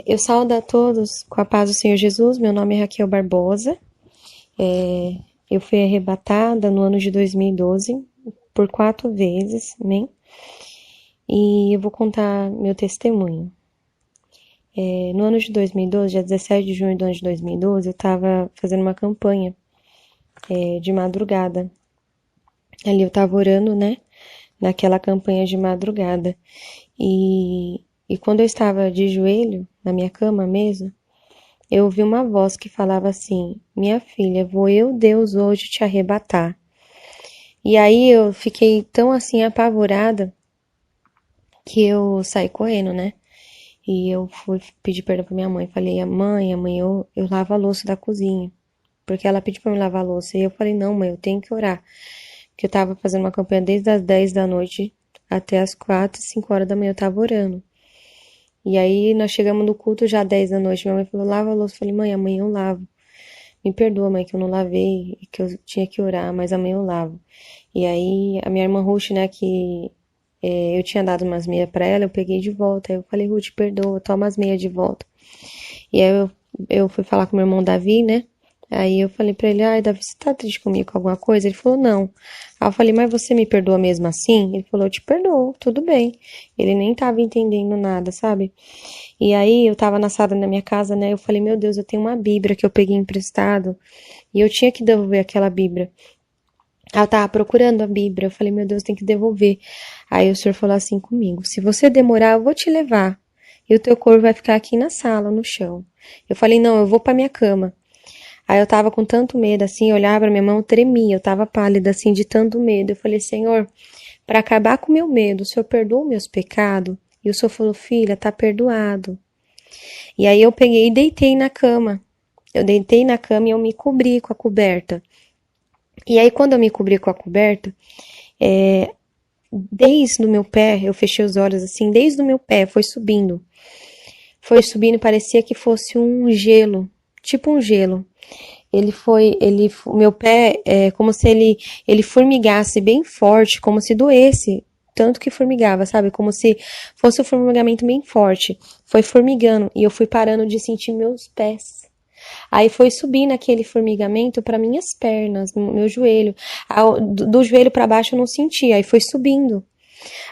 Eu saúdo a todos com a paz do Senhor Jesus. Meu nome é Raquel Barbosa. Eu fui arrebatada no ano de 2012 por 4 vezes, amém? E eu vou contar meu testemunho. No ano de 2012, dia 17 de junho do ano de 2012, eu estava fazendo uma campanha de madrugada. Ali eu estava orando, né? Naquela campanha de madrugada. E quando eu estava de joelho, na minha cama mesmo, eu ouvi uma voz que falava assim: Minha filha, vou eu, Deus, hoje te arrebatar. E aí eu fiquei tão assim apavorada que eu saí correndo, né? E eu fui pedir perdão pra minha mãe. Falei: mãe, eu lavo a louça da cozinha. Porque ela pediu pra me lavar a louça. E eu falei: Não, mãe, eu tenho que orar. Porque eu tava fazendo uma campanha desde as 10 da noite até as 4, 5 horas da manhã eu tava orando. E aí nós chegamos no culto já às 10 da noite. Minha mãe falou: Lava a louça. Eu falei: Mãe, amanhã eu lavo. Me perdoa, mãe, que eu não lavei, que eu tinha que orar, mas amanhã eu lavo. E aí, a minha irmã Ruth, né, que eu tinha dado umas meias pra ela, eu peguei de volta. Aí eu falei: Ruth, perdoa, toma as meias de volta. E aí eu fui falar com meu irmão Davi, né? Aí eu falei pra ele: Ai, Davi, você tá triste comigo com alguma coisa? Ele falou: Não. Aí eu falei: Mas você me perdoa mesmo assim? Ele falou: Eu te perdoo, tudo bem. Ele nem tava entendendo nada, sabe? E aí eu tava na sala da minha casa, né? Eu falei: Meu Deus, eu tenho uma Bíblia que eu peguei emprestado e eu tinha que devolver aquela Bíblia. Ela tava procurando a Bíblia. Eu falei: Meu Deus, tem que devolver. Aí o senhor falou assim comigo: Se você demorar, eu vou te levar. E o teu corpo vai ficar aqui na sala, no chão. Eu falei: Não, eu vou pra minha cama. Aí eu tava com tanto medo, assim, eu olhava pra minha mão, tremia, eu tava pálida, assim, de tanto medo. Eu falei: Senhor, para acabar com o meu medo, o senhor perdoa meus pecados? E o senhor falou: Filha, tá perdoado. E aí eu peguei e deitei na cama. Eu deitei na cama e eu me cobri com a coberta. E aí quando eu me cobri com a coberta, desde o meu pé, eu fechei os olhos assim, desde o meu pé foi subindo. Foi subindo, parecia que fosse um gelo, tipo um gelo. O meu pé é como se ele formigasse bem forte, como se doesse, tanto que formigava, sabe? Como se fosse um formigamento bem forte. Foi formigando e eu fui parando de sentir meus pés. Aí foi subindo aquele formigamento para minhas pernas, meu joelho. Do joelho para baixo eu não sentia, aí foi subindo.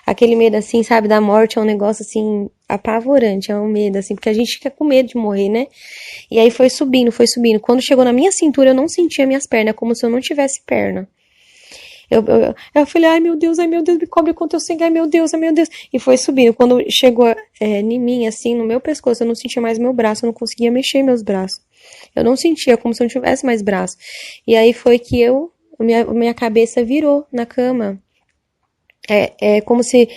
Aquele medo assim, sabe, da morte é um negócio assim apavorante, é um medo assim, porque a gente fica com medo de morrer, né? E aí foi subindo, foi subindo. Quando chegou na minha cintura, eu não sentia minhas pernas, como se eu não tivesse perna. Eu falei: ai meu Deus, me cobre com teu sangue, ai meu Deus. E foi subindo. Quando chegou em mim, assim, no meu pescoço, eu não sentia mais meu braço, eu não conseguia mexer meus braços. Eu não sentia, como se eu não tivesse mais braço. E aí foi que minha cabeça virou na cama. É como se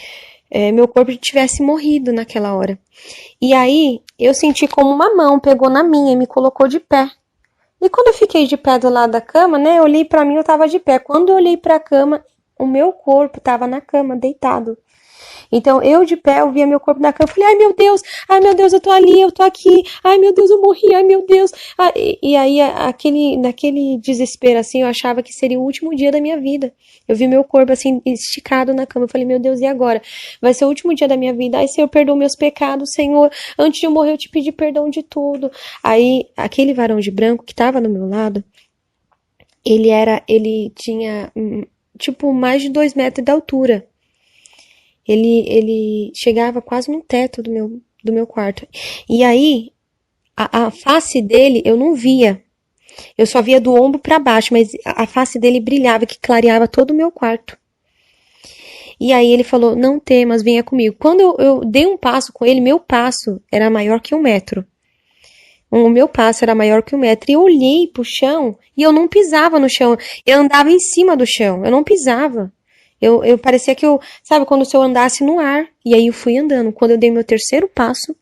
meu corpo tivesse morrido naquela hora. E aí eu senti como uma mão pegou na minha e me colocou de pé. E quando eu fiquei de pé do lado da cama, né, eu olhei pra mim, eu tava de pé. Quando eu olhei pra cama, o meu corpo tava na cama, deitado. Então, eu de pé, eu via meu corpo na cama, eu falei: ai meu Deus, eu tô ali, eu tô aqui, ai meu Deus, eu morri, ai meu Deus. E aí, naquele desespero, assim, eu achava que seria o último dia da minha vida. Eu vi meu corpo, assim, esticado na cama, eu falei: Meu Deus, e agora? Vai ser o último dia da minha vida, ai Senhor, perdoa meus pecados, Senhor, antes de eu morrer eu te pedi perdão de tudo. Aí, aquele varão de branco que tava no meu lado, ele tinha, tipo, mais de 2 metros de altura. Ele chegava quase no teto do meu quarto. E aí, a face dele eu não via. Eu só via do ombro para baixo, mas a face dele brilhava, que clareava todo o meu quarto. E aí ele falou: Não temas, venha comigo. Quando eu dei um passo com ele, meu passo era maior que 1 metro. O meu passo era maior que 1 metro. E eu olhei pro chão e eu não pisava no chão. Eu andava em cima do chão. Eu não pisava. Eu parecia que sabe, quando se eu andasse no ar. E aí eu fui andando. Quando eu dei meu terceiro passo,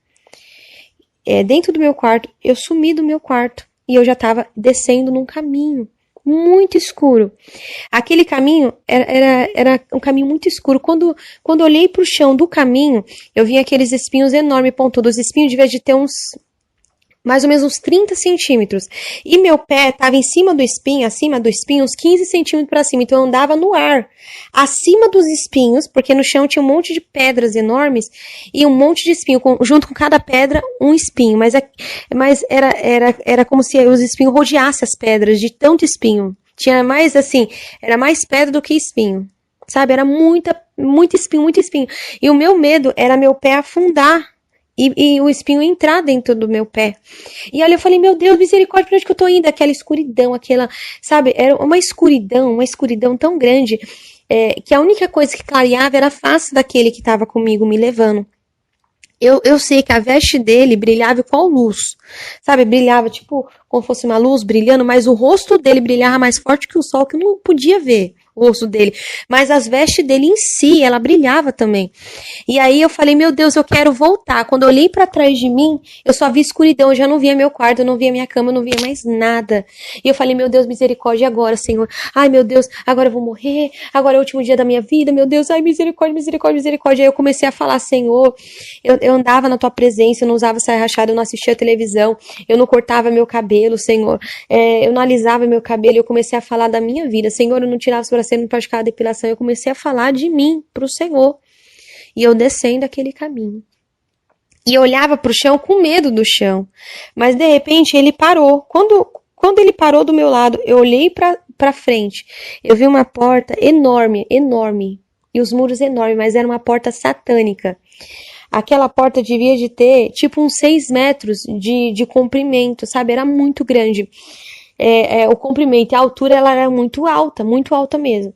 dentro do meu quarto, eu sumi do meu quarto. E eu já tava descendo num caminho muito escuro. Aquele caminho era um caminho muito escuro. Quando eu olhei pro chão do caminho, eu vi aqueles espinhos enormes, pontudos. Os espinhos devia de ter uns mais ou menos uns 30 centímetros. E meu pé estava em cima do espinho, acima do espinho, uns 15 centímetros para cima. Então eu andava no ar, acima dos espinhos, porque no chão tinha um monte de pedras enormes e um monte de espinho, junto com cada pedra, um espinho. Mas era como se os espinhos rodeassem as pedras, de tanto espinho. Tinha mais assim, era mais pedra do que espinho. Sabe? Era muito espinho, muito espinho. E o meu medo era meu pé afundar. E o espinho entrar dentro do meu pé. E olha, eu falei, meu Deus, misericórdia, pra onde que eu tô indo? Aquela escuridão, sabe, era uma escuridão tão grande, que a única coisa que clareava era a face daquele que estava comigo me levando. Eu sei que a veste dele brilhava igual luz, sabe, brilhava tipo como fosse uma luz brilhando, mas o rosto dele brilhava mais forte que o sol, que eu não podia ver o rosto dele, mas as vestes dele em si, ela brilhava também. E aí eu falei, meu Deus, eu quero voltar. Quando eu olhei pra trás de mim, eu só vi escuridão, eu já não via meu quarto, eu não via minha cama, eu não via mais nada. E eu falei, meu Deus, misericórdia, e agora, Senhor? Ai, meu Deus, agora eu vou morrer, agora é o último dia da minha vida, meu Deus, ai, misericórdia, misericórdia, misericórdia. Aí eu comecei a falar, Senhor, eu andava na tua presença, eu não usava saia rachada, eu não assistia televisão, eu não cortava meu cabelo, Senhor, eu não alisava meu cabelo, eu comecei a falar da minha vida, Senhor, eu não tirava sobrancelha, não praticava depilação, eu comecei a falar de mim pro Senhor. E eu descendo aquele caminho. E eu olhava pro chão com medo do chão. Mas de repente ele parou. Quando ele parou do meu lado, eu olhei pra frente. Eu vi uma porta enorme, enorme. E os muros enormes, mas era uma porta satânica. Aquela porta devia de ter tipo uns 6 metros de comprimento, sabe? Era muito grande. O comprimento e a altura ela era muito alta mesmo.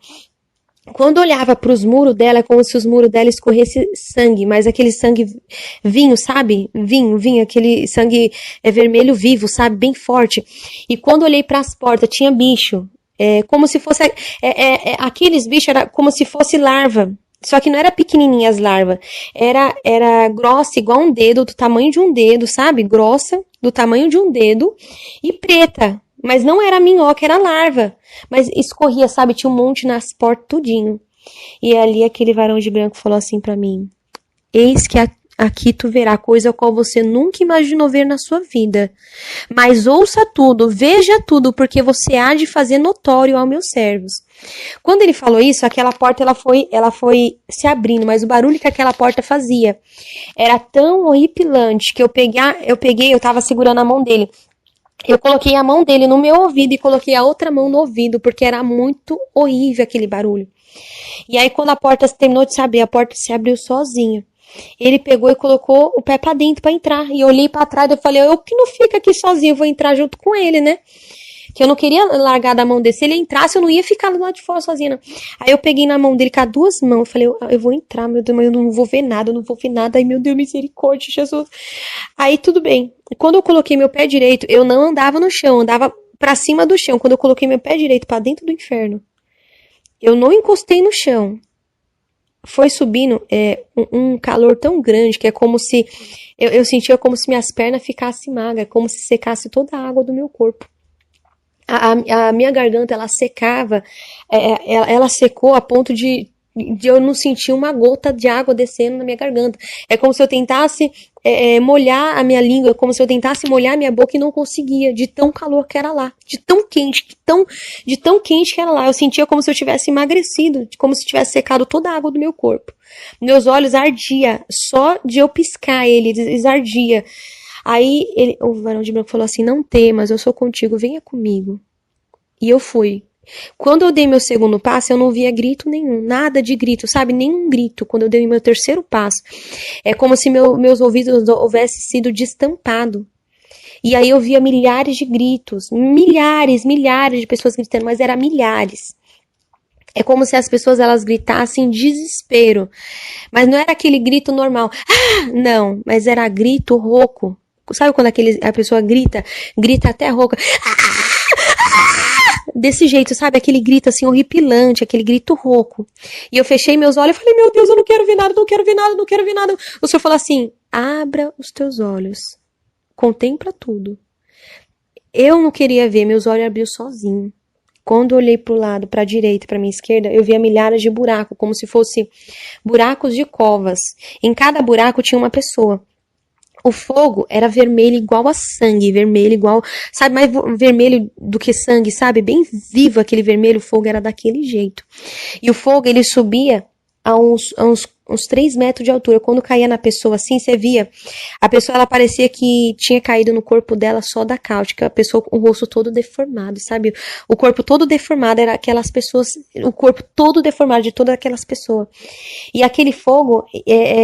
Quando eu olhava para os muros dela, é como se os muros dela escorresse sangue, mas aquele sangue vinho, sabe? Vinho, aquele sangue vermelho vivo, sabe? Bem forte. E quando eu olhei para as portas, tinha bicho. Como se fosse... aqueles bichos era como se fosse larva. Só que não era pequenininha as larvas. Era grossa, igual um dedo, do tamanho de um dedo, sabe? Grossa, do tamanho de um dedo. E preta. Mas não era minhoca, era larva. Mas escorria, sabe? Tinha um monte nas portas, tudinho. E ali aquele varão de branco falou assim pra mim: eis que aqui tu verá coisa a qual você nunca imaginou ver na sua vida. Mas ouça tudo, veja tudo, porque você há de fazer notório aos meus servos. Quando ele falou isso, aquela porta ela foi se abrindo, mas o barulho que aquela porta fazia era tão horripilante que eu tava segurando a mão dele. Eu coloquei a mão dele no meu ouvido e coloquei a outra mão no ouvido, porque era muito horrível aquele barulho. E aí, quando a porta terminou de se abrir, a porta se abriu sozinha. Ele pegou e colocou o pé pra dentro pra entrar. E eu olhei pra trás e falei, eu que não fico aqui sozinho, eu vou entrar junto com ele, né? Que eu não queria largar da mão dele. Se ele entrasse, eu não ia ficar lá de fora sozinha, não. Aí eu peguei na mão dele com as duas mãos. Eu falei, eu vou entrar, meu Deus, mas eu não vou ver nada, eu não vou ver nada. Ai, meu Deus, misericórdia, Jesus. Aí tudo bem. Quando eu coloquei meu pé direito, eu não andava no chão, eu andava pra cima do chão. Quando eu coloquei meu pé direito pra dentro do inferno, eu não encostei no chão. Foi subindo um calor tão grande que é como se... Eu sentia como se minhas pernas ficassem magras, como se secasse toda a água do meu corpo. A minha garganta, ela secava, ela secou a ponto de eu não sentir uma gota de água descendo na minha garganta. É como se eu tentasse molhar a minha língua, é como se eu tentasse molhar a minha boca e não conseguia, de tão calor que era lá, de tão quente que era lá. Eu sentia como se eu tivesse emagrecido, como se tivesse secado toda a água do meu corpo. Meus olhos ardiam, só de eu piscar eles ardia. Aí o varão de branco falou assim, não temas, eu sou contigo, venha comigo. E eu fui. Quando eu dei meu segundo passo, eu não via grito nenhum, nada de grito, sabe? Nenhum grito. Quando eu dei meu terceiro passo, é como se meus ouvidos houvessem sido destampados. E aí eu via milhares de gritos, milhares de pessoas gritando, mas era milhares. É como se as pessoas elas gritassem em desespero. Mas não era aquele grito normal. Ah, não, mas era grito rouco. Sabe quando a pessoa grita até rouca? Desse jeito, sabe? Aquele grito assim horripilante, aquele grito rouco. E eu fechei meus olhos e falei, meu Deus, eu não quero ver nada, não quero ver nada, não quero ver nada. O Senhor falou assim, abra os teus olhos, contempla tudo. Eu não queria ver, meus olhos abriu sozinho. Quando eu olhei pro lado, pra direita, pra minha esquerda, eu via milhares de buracos, como se fossem buracos de covas. Em cada buraco tinha uma pessoa. O fogo era vermelho igual a sangue, vermelho igual, sabe, mais vermelho do que sangue, sabe? Bem vivo aquele vermelho, o fogo era daquele jeito. E o fogo, ele subia a uns 3 metros de altura. Quando caía na pessoa assim, você via, a pessoa, ela parecia que tinha caído no corpo dela só da cáustica, a pessoa com o rosto todo deformado, sabe? O corpo todo deformado, era aquelas pessoas, o corpo todo deformado de todas aquelas pessoas. E aquele fogo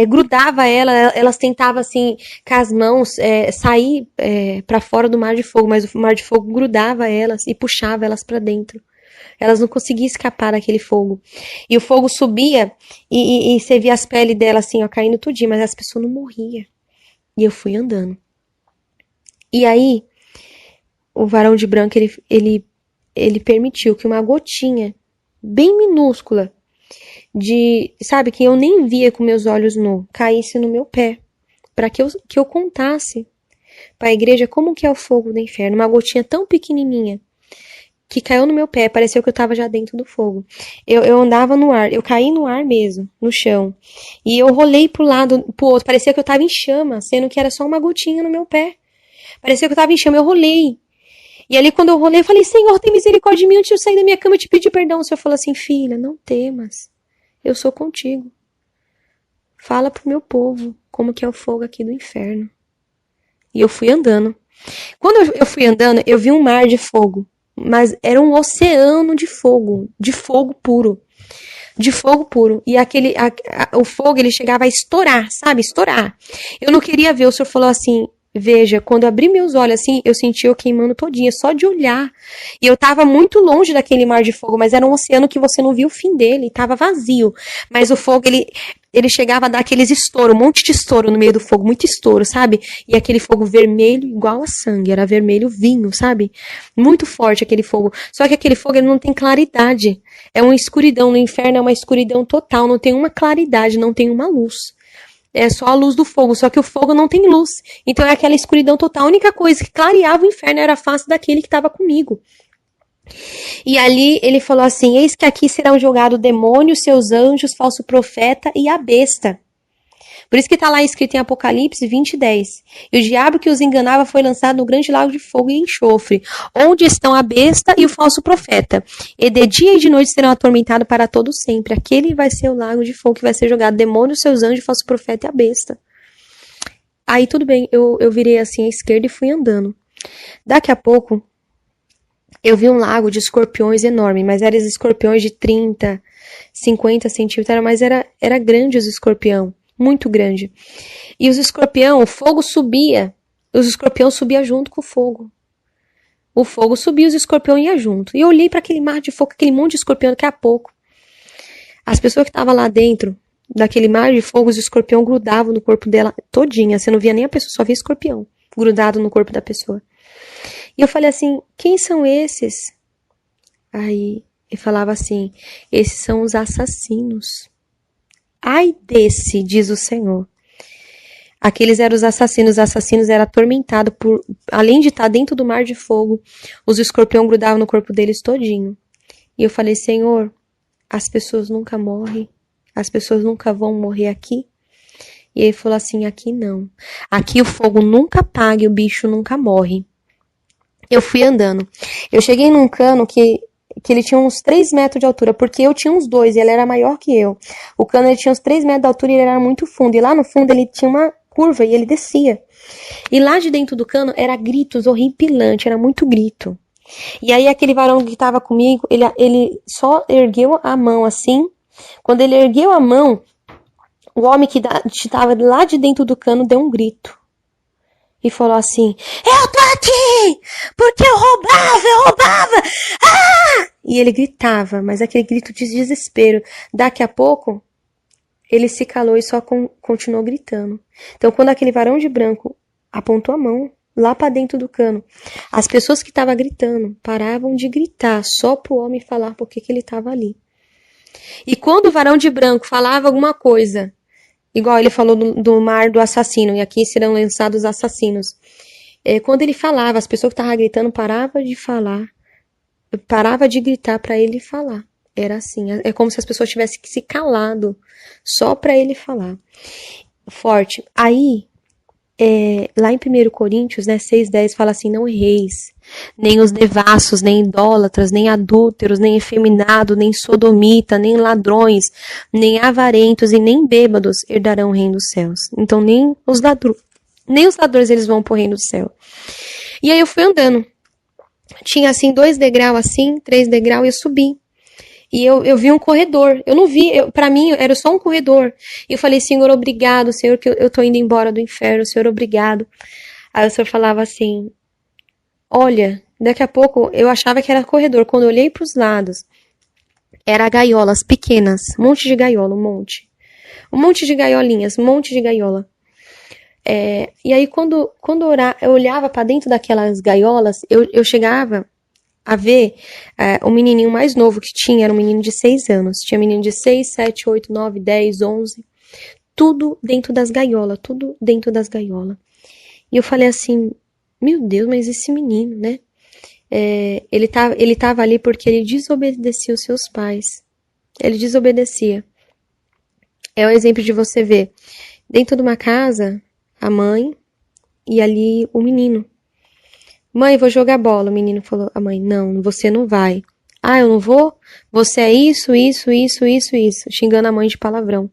grudava ela, elas tentavam assim, com as mãos, sair para fora do mar de fogo, mas o mar de fogo grudava elas e puxava elas para dentro. Elas não conseguiam escapar daquele fogo. E o fogo subia e você via as peles dela assim, ó, caindo tudinho, mas as pessoas não morriam. E eu fui andando. E aí, o varão de branco, ele permitiu que uma gotinha bem minúscula sabe, que eu nem via com meus olhos nus, caísse no meu pé, para que eu contasse para a igreja como que é o fogo do inferno, uma gotinha tão pequenininha que caiu no meu pé, pareceu que eu estava já dentro do fogo. Eu andava no ar, eu caí no ar mesmo, no chão, e eu rolei pro lado, pro outro, parecia que eu estava em chama, sendo que era só uma gotinha no meu pé. Parecia que eu estava em chama, eu rolei. E ali quando eu rolei, eu falei, Senhor, tem misericórdia de mim, antes de eu sair da minha cama, eu te pedi perdão. O Senhor falou assim, filha, não temas. Eu sou contigo. Fala pro meu povo como que é o fogo aqui do inferno. E eu fui andando. Quando eu fui andando, eu vi um mar de fogo. Mas era um oceano de fogo puro. De fogo puro. E o fogo, ele chegava a estourar, sabe? Estourar. Eu não queria ver, o Senhor falou assim, veja, quando eu abri meus olhos assim, eu senti eu queimando todinha, só de olhar. E eu tava muito longe daquele mar de fogo, mas era um oceano que você não viu o fim dele, tava vazio. Mas o fogo, ele chegava a dar aqueles estouros, um monte de estouro no meio do fogo, muito estouro, sabe? E aquele fogo vermelho igual a sangue, era vermelho vinho, sabe? Muito forte aquele fogo. Só que aquele fogo, ele não tem claridade. É uma escuridão, no inferno é uma escuridão total, não tem uma claridade, não tem uma luz. É só a luz do fogo, só que o fogo não tem luz. Então é aquela escuridão total. A única coisa que clareava o inferno era a face daquele que estava comigo. E ali ele falou assim, eis que aqui serão jogados o demônio, seus anjos, falso profeta e a besta. Por isso que está lá escrito em Apocalipse 20:10. E o diabo que os enganava foi lançado no grande lago de fogo e enxofre, onde estão a besta e o falso profeta. E de dia e de noite serão atormentados para todo sempre. Aquele vai ser o lago de fogo que vai ser jogado. Demônio, seus anjos, falso profeta e a besta. Aí tudo bem, eu virei assim à esquerda e fui andando. Daqui a pouco, eu vi um lago de escorpiões enorme, mas eram escorpiões de 30, 50 centímetros, mas era grande os escorpião. Muito grande. E os escorpião, o fogo subia. Os escorpião subia junto com o fogo. O fogo subia, os escorpião ia junto. E eu olhei para aquele mar de fogo, aquele monte de escorpião, daqui a pouco. As pessoas que estavam lá dentro daquele mar de fogo, os escorpião grudavam no corpo dela todinha. Você não via nem a pessoa, só via escorpião grudado no corpo da pessoa. E eu falei assim, quem são esses? Aí ele falava assim, esses são os assassinos. Ai desse, diz o Senhor. Aqueles eram os assassinos eram atormentados por, além de estar dentro do mar de fogo, os escorpiões grudavam no corpo deles todinho. E eu falei, Senhor, as pessoas nunca morrem, as pessoas nunca vão morrer aqui. E ele falou assim, aqui não. Aqui o fogo nunca apaga e o bicho nunca morre. Eu fui andando. Eu cheguei num cano que ele tinha uns 3 metros de altura, porque eu tinha uns 2 e ele era maior que eu. O cano ele tinha uns 3 metros de altura e ele era muito fundo. E lá no fundo ele tinha uma curva e ele descia. E lá de dentro do cano era gritos horripilantes, era muito grito. E aí aquele varão que estava comigo, ele só ergueu a mão assim. Quando ele ergueu a mão, o homem que estava lá de dentro do cano deu um grito. E falou assim, eu tô aqui, porque eu roubava, ah! E ele gritava, mas aquele grito de desespero. Daqui a pouco, ele se calou e só continuou gritando. Então, quando aquele varão de branco apontou a mão lá para dentro do cano, as pessoas que estavam gritando paravam de gritar só pro homem falar por que ele estava ali. E quando o varão de branco falava alguma coisa, igual ele falou do mar do assassino, e aqui serão lançados os assassinos. Quando ele falava, as pessoas que estavam gritando paravam de falar, parava de gritar para ele falar. Era assim, é como se as pessoas tivessem que se calado só para ele falar. Forte. Aí, lá em 1 Coríntios, né, 6:10, fala assim, não erreis, nem os devassos, nem idólatras, nem adúlteros, nem efeminado, nem sodomita, nem ladrões, nem avarentos e nem bêbados herdarão o reino dos céus. Então nem os ladrões eles vão pro reino do céu. E aí eu fui andando. Tinha assim 2 degraus assim, 3 degraus e eu subi. E eu vi um corredor. Eu não vi, pra mim era só um corredor. E eu falei, Senhor, obrigado, Senhor, que eu tô indo embora do inferno, Senhor, obrigado. Aí o Senhor falava assim, olha, daqui a pouco eu achava que era corredor. Quando eu olhei pros lados, era gaiolas pequenas, um monte de gaiola, um monte. Um monte de gaiolinhas, um monte de gaiola. E aí quando eu olhava pra dentro daquelas gaiolas, eu chegava a ver o menininho mais novo que tinha, era um menino de 6 anos. Tinha menino de 6, 7, 8, 9, 10, 11. Tudo dentro das gaiolas, tudo dentro das gaiolas. E eu falei assim, meu Deus, mas esse menino, né? Ele tava ali porque ele desobedecia os seus pais. Ele desobedecia. É um exemplo de você ver dentro de uma casa, a mãe e ali o menino. Mãe, vou jogar bola. O menino falou, a mãe, não, você não vai. Ah, eu não vou? Você é isso, isso, isso, isso, isso. Xingando a mãe de palavrão.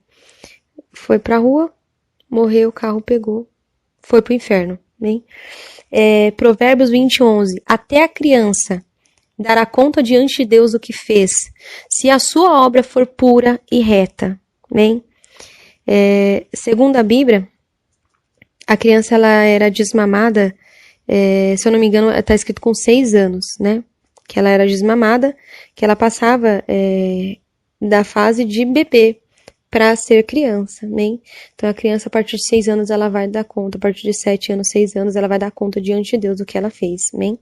Foi pra rua, morreu, o carro pegou, foi pro inferno, né? Provérbios 20:11. Até a criança dará conta diante de Deus do que fez, se a sua obra for pura e reta, né? Segundo a Bíblia, a criança ela era desmamada, se eu não me engano, está escrito com 6 anos, né? Que ela era desmamada, que ela passava da fase de bebê para ser criança, né? Então a criança a partir de 6 anos ela vai dar conta, a partir de 7 anos, 6 anos ela vai dar conta diante de Deus do que ela fez, né?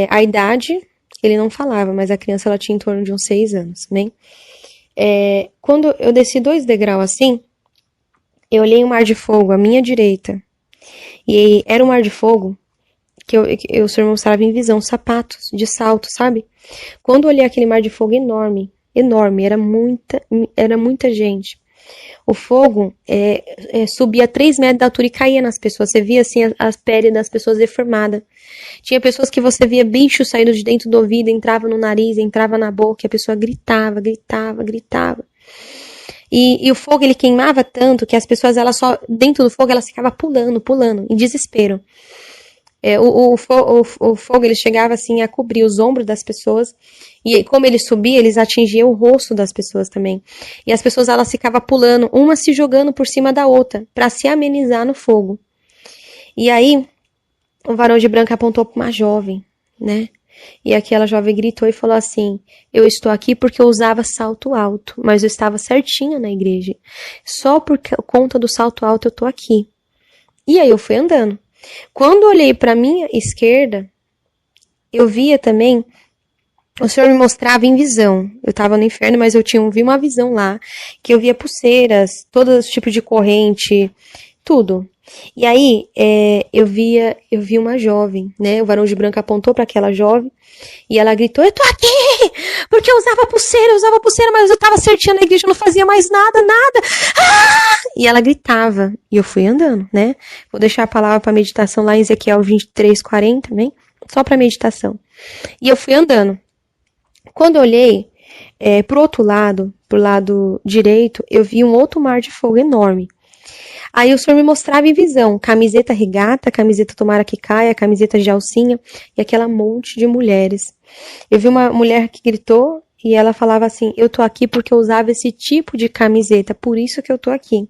A idade ele não falava, mas a criança ela tinha em torno de uns 6 anos, né? Quando eu desci 2 degraus assim, eu olhei um mar de fogo à minha direita. E era um mar de fogo que o Senhor mostrava em visão, sapatos de salto, sabe? Quando eu olhei aquele mar de fogo enorme, enorme, era muita gente. O fogo subia a 3 metros de altura e caía nas pessoas. Você via assim as peles das pessoas deformadas. Tinha pessoas que você via bicho saindo de dentro do ouvido, entrava no nariz, entrava na boca, e a pessoa gritava, gritava, gritava. E o fogo ele queimava tanto que as pessoas elas só dentro do fogo elas ficavam pulando, pulando, em desespero. O fogo ele chegava assim a cobrir os ombros das pessoas e como ele subia eles atingiam o rosto das pessoas também. E as pessoas elas ficavam pulando, uma se jogando por cima da outra para se amenizar no fogo. E aí o varão de branco apontou para uma jovem, né? E aquela jovem gritou e falou assim, eu estou aqui porque eu usava salto alto, mas eu estava certinha na igreja. Só por conta do salto alto eu tô aqui. E aí eu fui andando. Quando eu olhei para minha esquerda, eu via também, o Senhor me mostrava em visão. Eu estava no inferno, mas eu vi uma visão lá, que eu via pulseiras, todos os tipos de corrente, tudo. E aí, eu vi uma jovem, né? O varão de branco apontou para aquela jovem e ela gritou, eu tô aqui! Porque eu usava pulseira, mas eu tava certinha na igreja, eu não fazia mais nada. Ah! E ela gritava. E eu fui andando, né? Vou deixar a palavra para meditação lá em Ezequiel 23:40, né? Só para meditação. E eu fui andando. Quando eu olhei pro outro lado, pro lado direito, eu vi um outro mar de fogo enorme. Aí o Senhor me mostrava em visão, camiseta regata, camiseta tomara que caia, camiseta de alcinha, e aquela monte de mulheres. Eu vi uma mulher que gritou, e ela falava assim, eu tô aqui porque eu usava esse tipo de camiseta, por isso que eu tô aqui.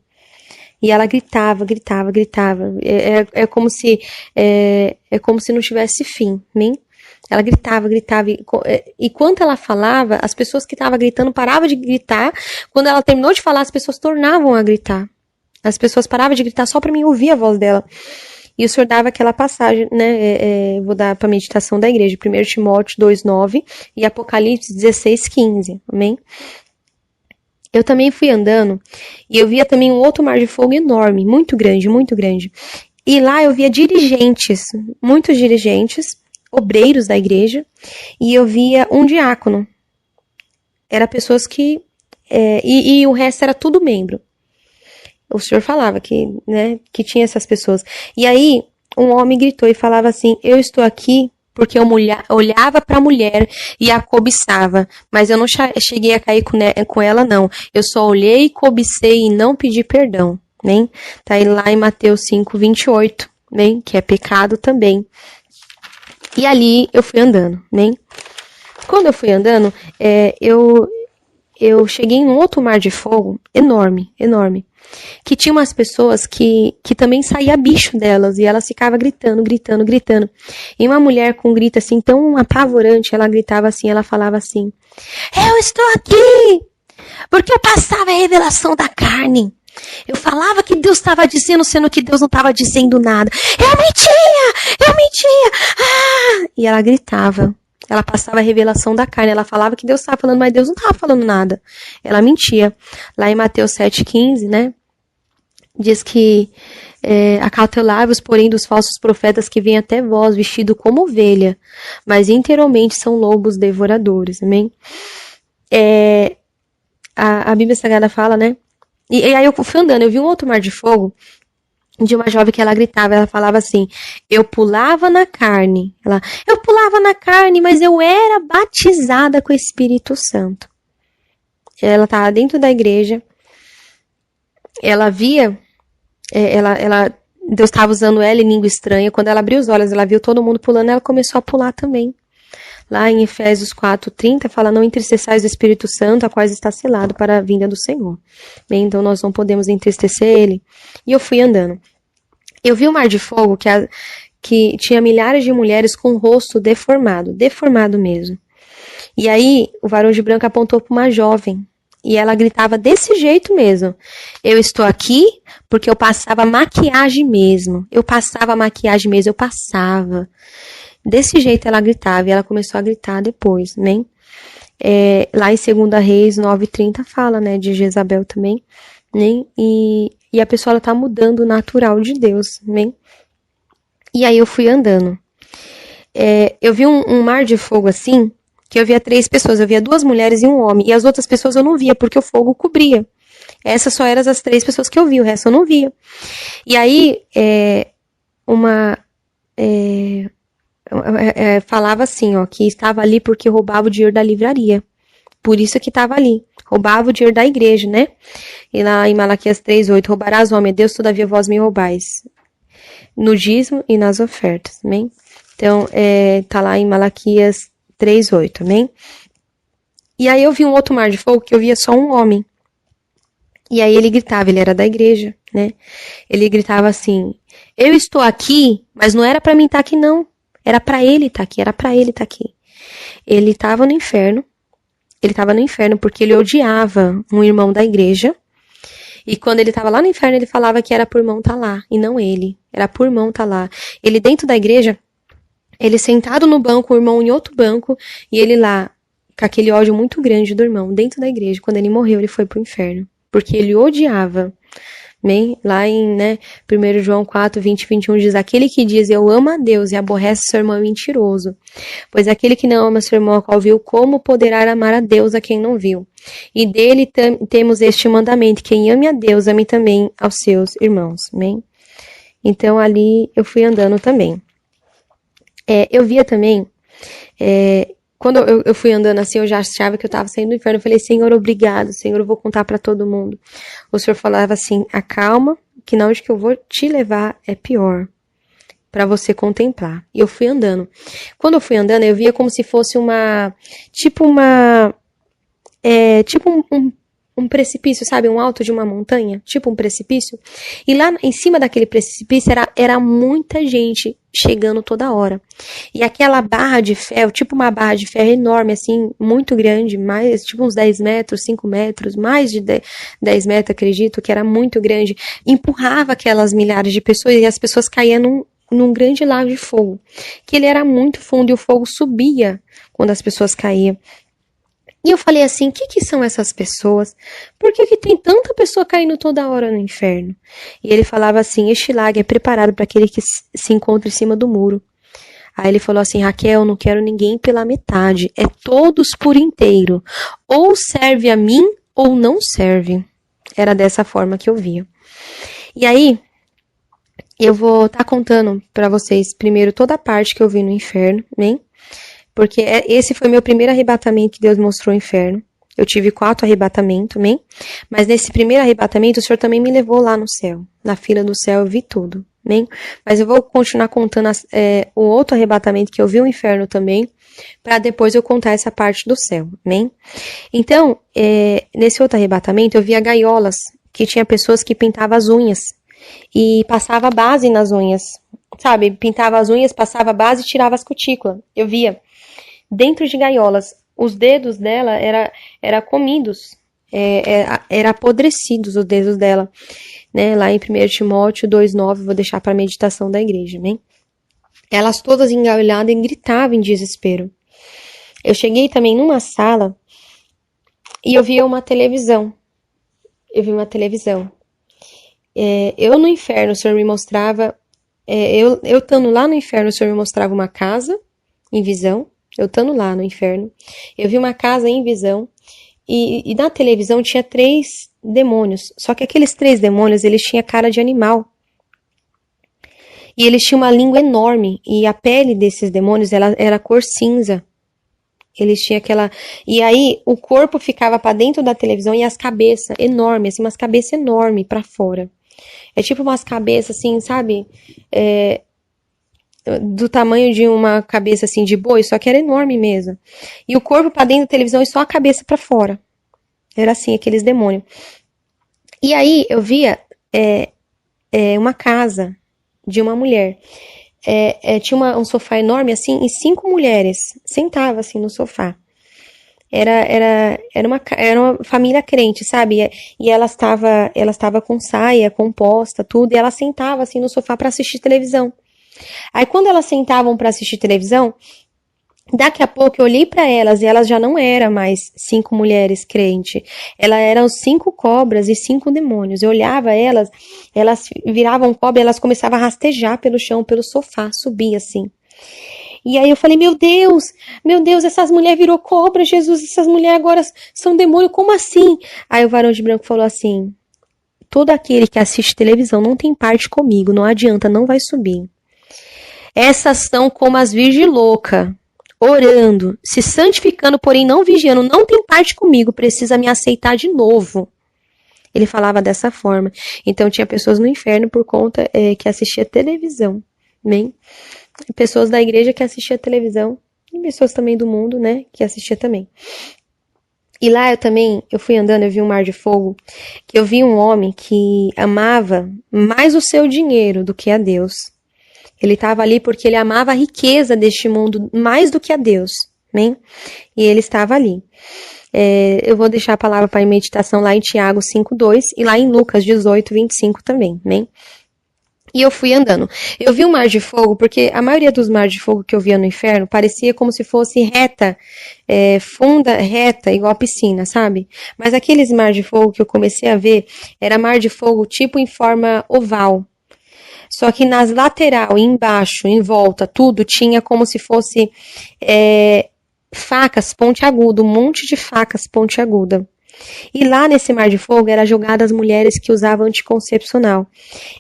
E ela gritava, gritava, gritava. É como se não tivesse fim, né? Ela gritava, gritava. E quando ela falava, as pessoas que estavam gritando paravam de gritar. Quando ela terminou de falar, as pessoas tornavam a gritar. As pessoas paravam de gritar só para mim ouvir a voz dela. E o Senhor dava aquela passagem, né? Vou dar para a meditação da igreja. 1 Timóteo 2:9 e Apocalipse 16:15. Amém? Eu também fui andando e eu via também um outro mar de fogo enorme, muito grande, muito grande. E lá eu via dirigentes, muitos dirigentes, obreiros da igreja, e eu via um diácono. Era pessoas que... e o resto era tudo membro. O senhor falava que, né, que tinha essas pessoas. E aí, um homem gritou e falava assim, eu estou aqui porque eu olhava para a mulher e a cobiçava, mas eu não cheguei a cair com ela, não. Eu só olhei, cobicei e não pedi perdão, né? Tá aí lá em Mateus 5:28, né? Que é pecado também. E ali eu fui andando, né? Quando eu fui andando, eu cheguei em um outro mar de fogo, enorme, enorme, que tinha umas pessoas que também saía bicho delas, e elas ficavam gritando, gritando, gritando. E uma mulher com um grito assim, tão apavorante, ela gritava assim, ela falava assim, eu estou aqui, porque eu passava a revelação da carne. Eu falava que Deus estava dizendo, sendo que Deus não estava dizendo nada. Eu mentia, E ela gritava. Ela passava a revelação da carne. Ela falava que Deus estava falando, mas Deus não estava falando nada. Ela mentia. Lá em Mateus 7:15, né? Diz que acautelai-vos, porém, dos falsos profetas que vêm até vós, vestido como ovelha, mas interiormente são lobos devoradores. Amém? A Bíblia Sagrada fala, né? E aí eu fui andando, eu vi um outro mar de fogo de uma jovem que ela gritava, ela falava assim, eu pulava na carne, mas eu era batizada com o Espírito Santo. Ela estava dentro da igreja, ela via, Deus estava usando ela em língua estranha, quando ela abriu os olhos, ela viu todo mundo pulando, ela começou a pular também. Lá em Efésios 4:30 fala, não entristeçais o Espírito Santo, a qual está selado para a vinda do Senhor. Bem, então nós não podemos entristecer ele. E eu fui andando. Eu vi um mar de fogo que tinha milhares de mulheres com o rosto deformado mesmo. E aí o varão de branco apontou para uma jovem. E ela gritava desse jeito mesmo. Eu estou aqui porque eu passava maquiagem mesmo. Eu passava. Desse jeito ela gritava, e ela começou a gritar depois, né? Lá em 2 Reis 9:30 fala, né, de Jezabel também, né? E a pessoa, ela tá mudando o natural de Deus, né? E aí eu fui andando. Eu vi um mar de fogo assim, que eu via 3 pessoas, eu via 2 mulheres e um homem, e as outras pessoas eu não via, porque o fogo cobria. Essas só eram as 3 pessoas que eu vi, o resto eu não via. E aí, falava assim, ó, que estava ali porque roubava o dinheiro da livraria. Por isso que estava ali. Roubava o dinheiro da igreja, né? E lá em Malaquias 3:8, roubarás, homem, Deus, todavia vós me roubais. No dízimo e nas ofertas, amém? Então, tá lá em Malaquias 3:8, amém? E aí eu vi um outro mar de fogo que eu via só um homem. E aí ele gritava, ele era da igreja, né? Ele gritava assim, eu estou aqui, mas não era para mim estar aqui, não. Era para ele estar aqui, Ele estava no inferno. Porque ele odiava um irmão da igreja. E quando ele estava lá no inferno, ele falava que era por irmão estar lá, e não ele. Era por irmão estar lá. Ele dentro da igreja, ele sentado no banco, o irmão em outro banco, e ele lá, com aquele ódio muito grande do irmão, dentro da igreja. Quando ele morreu, ele foi pro inferno. Porque ele odiava. Bem, lá em 1 João 4:20-21 diz, aquele que diz eu amo a Deus e aborrece seu irmão é mentiroso, pois aquele que não ama seu irmão a qual viu, como poderá amar a Deus a quem não viu? E dele temos este mandamento, quem ame a Deus, ame também aos seus irmãos. Bem? Então ali eu fui andando também. Eu via também, quando eu fui andando assim, eu já achava que eu estava saindo do inferno. Eu falei, Senhor, obrigado. Senhor, eu vou contar para todo mundo. O Senhor falava assim, acalma, que na onde que eu vou te levar é pior, para você contemplar. E eu fui andando. Quando eu fui andando, eu via como se fosse um precipício, sabe? Um alto de uma montanha, tipo um precipício. E lá em cima daquele precipício era muita gente chegando toda hora. E aquela barra de ferro, tipo uma barra de ferro enorme, assim, muito grande, mais, tipo uns 10 metros, 5 metros, mais de 10 metros, acredito, que era muito grande, empurrava aquelas milhares de pessoas e as pessoas caíam num grande lago de fogo. Que ele era muito fundo e o fogo subia quando as pessoas caíam. E eu falei assim, o que são essas pessoas? Por que tem tanta pessoa caindo toda hora no inferno? E ele falava assim, este lago é preparado para aquele que se encontra em cima do muro. Aí ele falou assim, Raquel, não quero ninguém pela metade, é todos por inteiro. Ou serve a mim, ou não serve. Era dessa forma que eu via. E aí, eu vou estar contando para vocês primeiro toda a parte que eu vi no inferno, né? Porque esse foi meu primeiro arrebatamento que Deus mostrou o inferno. Eu tive 4 arrebatamentos, amém? Mas nesse primeiro arrebatamento, o Senhor também me levou lá no céu. Na fila do céu eu vi tudo, amém? Mas eu vou continuar contando o outro arrebatamento que eu vi o inferno também, para depois eu contar essa parte do céu, amém? Então, nesse outro arrebatamento, eu via gaiolas, que tinha pessoas que pintavam as unhas, e passava base nas unhas, sabe? Pintava as unhas, passava base e tirava as cutículas. Eu via dentro de gaiolas. Os dedos dela era comidos, era apodrecidos os dedos dela, né? Lá em 1 Timóteo 2,9, vou deixar para a meditação da igreja, né? Elas todas engaulhadas e gritavam em desespero. Eu cheguei também numa sala e eu via uma televisão. Eu no inferno, o Senhor me mostrava, eu estando lá no inferno, o Senhor me mostrava uma casa em visão. Eu estando lá no inferno, eu vi uma casa em visão, e na televisão tinha 3 demônios, só que aqueles 3 demônios, eles tinham cara de animal, e eles tinham uma língua enorme, e a pele desses demônios, ela era cor cinza, eles tinham aquela, e aí o corpo ficava para dentro da televisão, e as cabeças enormes, assim, umas cabeças enormes para fora, é tipo umas cabeças assim, sabe, do tamanho de uma cabeça assim de boi, só que era enorme mesmo. E o corpo para dentro da televisão e só a cabeça para fora. Era assim, aqueles demônios. E aí eu via uma casa de uma mulher. Tinha um sofá enorme assim e 5 mulheres sentavam assim no sofá. Era uma família crente, sabe? E ela estava com saia, composta, tudo, e ela sentava assim no sofá para assistir televisão. Aí quando elas sentavam para assistir televisão, daqui a pouco eu olhei para elas e elas já não eram mais 5 mulheres crentes. Elas eram 5 cobras e 5 demônios. Eu olhava elas viravam cobra, elas começavam a rastejar pelo chão, pelo sofá, subir assim. E aí eu falei, meu Deus, essas mulheres virou cobra, Jesus, essas mulheres agora são demônio, como assim? Aí o varão de branco falou assim, todo aquele que assiste televisão não tem parte comigo, não adianta, não vai subir. Essas são como as virgens loucas, orando, se santificando, porém não vigiando, não tem parte comigo, precisa me aceitar de novo. Ele falava dessa forma. Então tinha pessoas no inferno por conta que assistia televisão, né? Pessoas da igreja que assistia televisão e pessoas também do mundo, né, que assistia também. E lá eu fui andando, eu vi um mar de fogo, que eu vi um homem que amava mais o seu dinheiro do que a Deus. Ele estava ali porque ele amava a riqueza deste mundo mais do que a Deus, né? E ele estava ali. Eu vou deixar a palavra para meditação lá em Tiago 5:2 e lá em Lucas 18:25 também, né? E eu fui andando. Eu vi um mar de fogo, porque a maioria dos mares de fogo que eu via no inferno parecia como se fosse reta, funda, reta, igual a piscina, sabe? Mas aqueles mar de fogo que eu comecei a ver, era mar de fogo tipo em forma oval. Só que nas lateral, embaixo, em volta, tudo tinha como se fosse facas pontiagudas, um monte de facas pontiagudas. E lá nesse mar de fogo era jogada as mulheres que usavam anticoncepcional.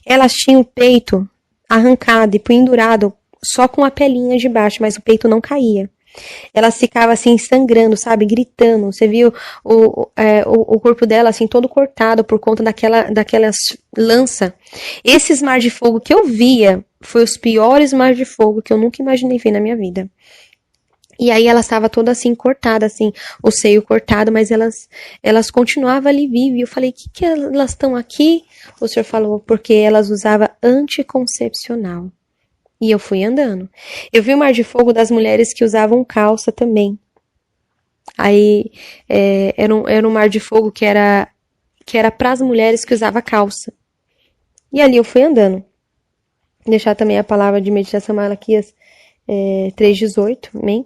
Elas tinham o peito arrancado e pendurado só com a pelinha de baixo, mas o peito não caía. Elas ficavam assim sangrando, sabe, gritando. Você viu o corpo dela assim todo cortado por conta daquelas lança. Esses mar de fogo que eu via foi os piores mar de fogo que eu nunca imaginei ver na minha vida. E aí ela estava toda assim, cortada, assim, o seio cortado, mas elas continuavam ali vivas. E eu falei, que elas estão aqui? O senhor falou, porque elas usavam anticoncepcional. E eu fui andando. Eu vi o mar de fogo das mulheres que usavam calça também. Aí era um mar de fogo que era para as mulheres que usavam calça. E ali eu fui andando. Vou deixar também a palavra de meditação Malaquias 3:18, amém?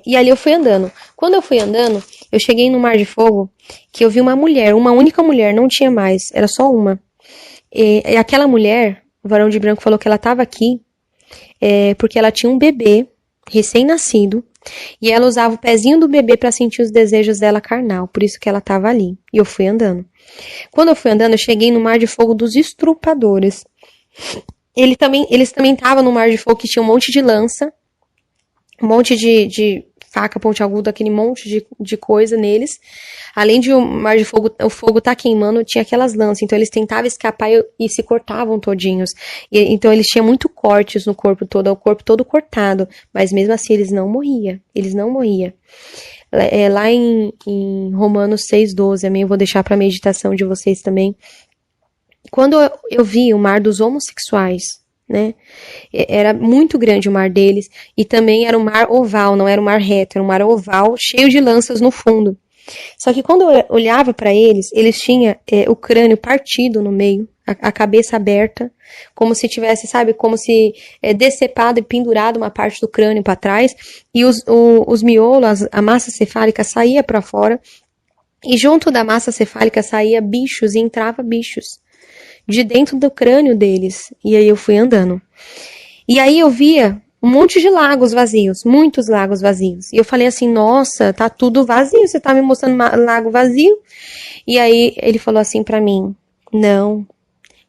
E ali eu fui andando. Quando eu fui andando, eu cheguei no mar de fogo que eu vi uma mulher, uma única mulher, não tinha mais, era só uma. E aquela mulher, o varão de branco falou que ela estava aqui porque ela tinha um bebê recém-nascido E ela usava o pezinho do bebê para sentir os desejos dela carnal, por isso que ela estava ali. E eu fui andando. Quando eu fui andando, eu cheguei no Mar de Fogo dos Estrupadores. Eles também estavam no Mar de Fogo que tinha um monte de lança, um monte de faca pontiaguda, aquele monte de coisa neles. Além de o Mar de Fogo, o fogo tá queimando, tinha aquelas lanças. Então eles tentavam escapar e se cortavam todinhos. Então eles tinham muito cortes no corpo todo, o corpo todo cortado. Mas mesmo assim eles não morriam. Eles não morriam. Lá em Romanos 6,12, amém? Eu vou deixar para meditação de vocês também. Quando eu vi o mar dos homossexuais, né? Era muito grande o mar deles, e também era um mar oval, não era um mar reto, era um mar oval, cheio de lanças no fundo. Só que quando eu olhava para eles tinham o crânio partido no meio, a cabeça aberta, como se tivesse, sabe, como se decepado e pendurado uma parte do crânio para trás, e os miolos, a massa cefálica saía para fora, e junto da massa cefálica saía bichos e entrava bichos de dentro do crânio deles. E aí eu fui andando. E aí eu via um monte de lagos vazios, muitos lagos vazios. E eu falei assim, nossa, tá tudo vazio, você tá me mostrando lago vazio? E aí ele falou assim pra mim, não,